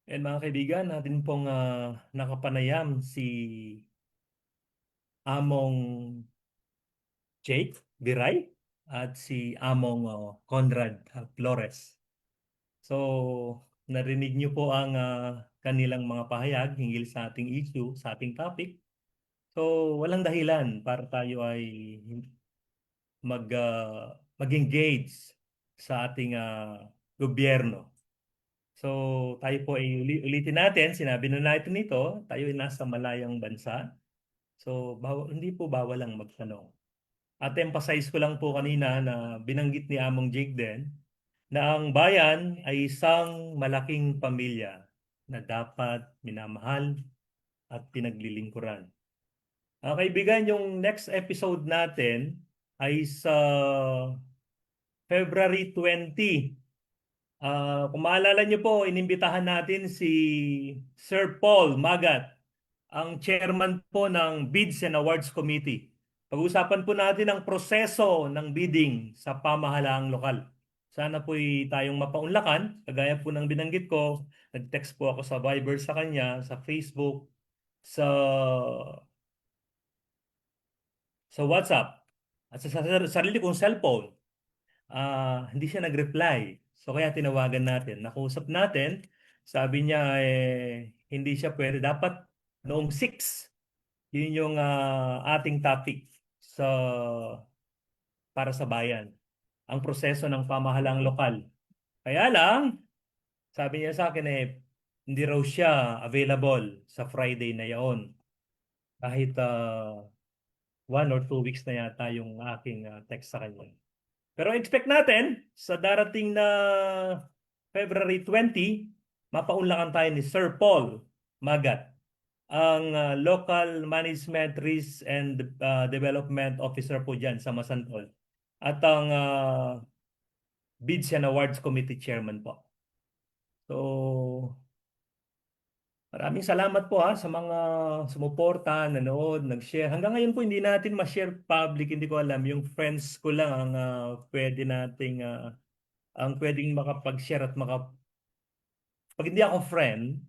And mga kaibigan, natin pong nakapanayam si Among Jake. Viray at si Among Conrad Flores. So, narinig niyo po ang kanilang mga pahayag hinggil sa ating issue, sa ating topic. So, walang dahilan para tayo ay mag-engage sa ating gobyerno. So, tayo po ay ulitin natin, sinabi na natin nito, tayo ay nasa malayang bansa. So, hindi po bawal ang magtanong. At emphasize ko lang po kanina na binanggit ni Among Jake din na ang bayan ay isang malaking pamilya na dapat minamahal at pinaglilingkuran. Kaibigan, yung next episode natin ay sa February 20. Kung maalala niyo po, inimbitahan natin si Sir Paul Magat, ang chairman po ng Bids and Awards Committee. Pag-usapan po natin ang proseso ng bidding sa pamahalaang lokal. Sana po tayong mapaunlakan. Kagaya po ng binanggit ko, nag-text po ako sa Viber sa kanya, sa Facebook, sa WhatsApp, at sa sarili kong cellphone. Hindi siya nag-reply. So kaya tinawagan natin. Nakausap natin, sabi niya hindi siya pwede. Dapat noong 6, yun yung ating topic para sa bayan. Ang proseso ng pamahalaang lokal. Kaya lang, sabi niya sa akin hindi raw siya available sa Friday na yaon. Kahit 1 or 2 weeks na yata yung aking text sa kanya. Pero expect natin sa darating na February 20, mapaunlakan tayo ni Sir Paul Magat, ang Local Management Risk and Development Officer po dyan sa Masantol. At ang Bids and Awards Committee Chairman po. So, maraming salamat po sa mga sumuporta, nanood, nag-share. Hanggang ngayon po hindi natin ma-share public, hindi ko alam. Yung friends ko lang ang ang pwedeng makapag-share at pag hindi ako friend,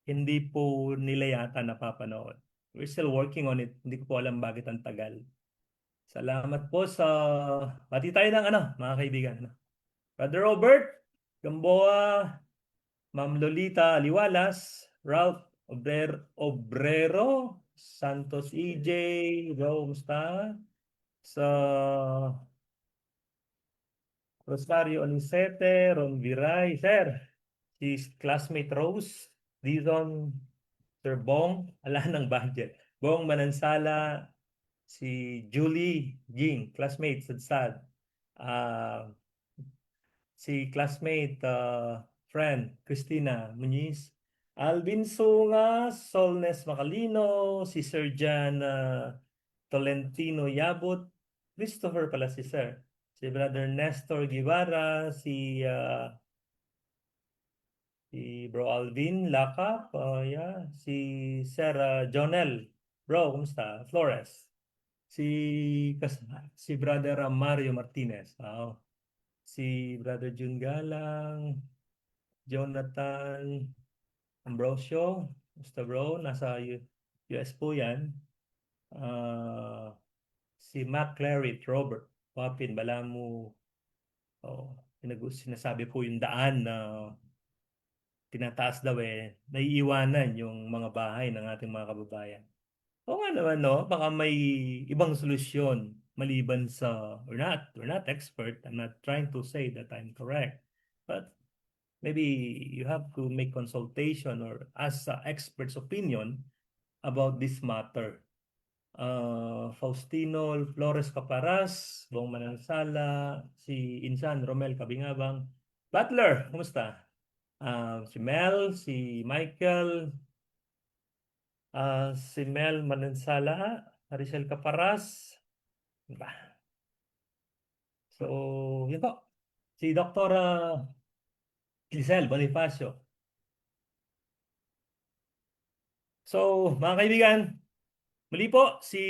hindi po nila yata napapanood. We're still working on it. Hindi ko po alam bakit ang tagal. Salamat po pati tayo ng mga kaibigan. Brother Robert Gamboa, Ma'am Lolita Aliwalas, Ralph Obrero, Santos EJ, kumusta? Sa Rosario Onisete, Ron Viray, Sir, si classmate Rose, Dizon, Sir Bong, ala ng budget. Bong Manansala, si Julie Ging, classmate, Sadsad. Si classmate, friend, Christina Muniz. Alvin Sunga, Solnes Macalino, si Sir Jan Tolentino Yabut, Christopher pala si Sir. Si Brother Nestor Guevara, si Bro Alvin Lakap, yeah. Si Sir Jonel, bro, kumusta? Flores. Si Brother Mario Martinez. Si Brother Jun Galang, Jonathan Ambrosio, kumusta bro? Nasa US po yan. Si Mac Clarit, Robert Wapin, Balamu, sinasabi po yung daan na tinataas daw naiiwanan yung mga bahay ng ating mga kababayan. Oo nga naman, no? Baka may ibang solusyon maliban we're not expert. I'm not trying to say that I'm correct. But maybe you have to make consultation or ask experts' opinion about this matter. Faustino Flores Caparas, Bong Manansala, si Insan Romel Kabingabang. Butler, kumusta? Si Mel, si Michael, si Mel Manansala, Maricel Caparas. Diba? So, yun po. Si Dr. Giselle Bonifacio. So, mga kaibigan, muli po si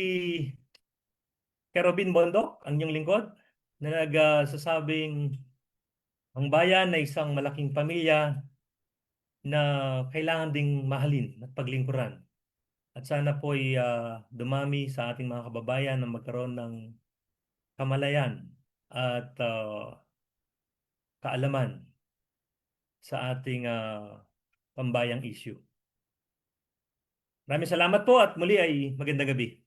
Kerobin Bondok, ang inyong lingkod, na nagsasabing ang bayan ay isang malaking pamilya na kailangan ding mahalin at paglingkuran. At sana po ay dumami sa ating mga kababayan na magkaroon ng kamalayan at kaalaman sa ating pambayang issue. Maraming salamat po at muli ay magandang gabi.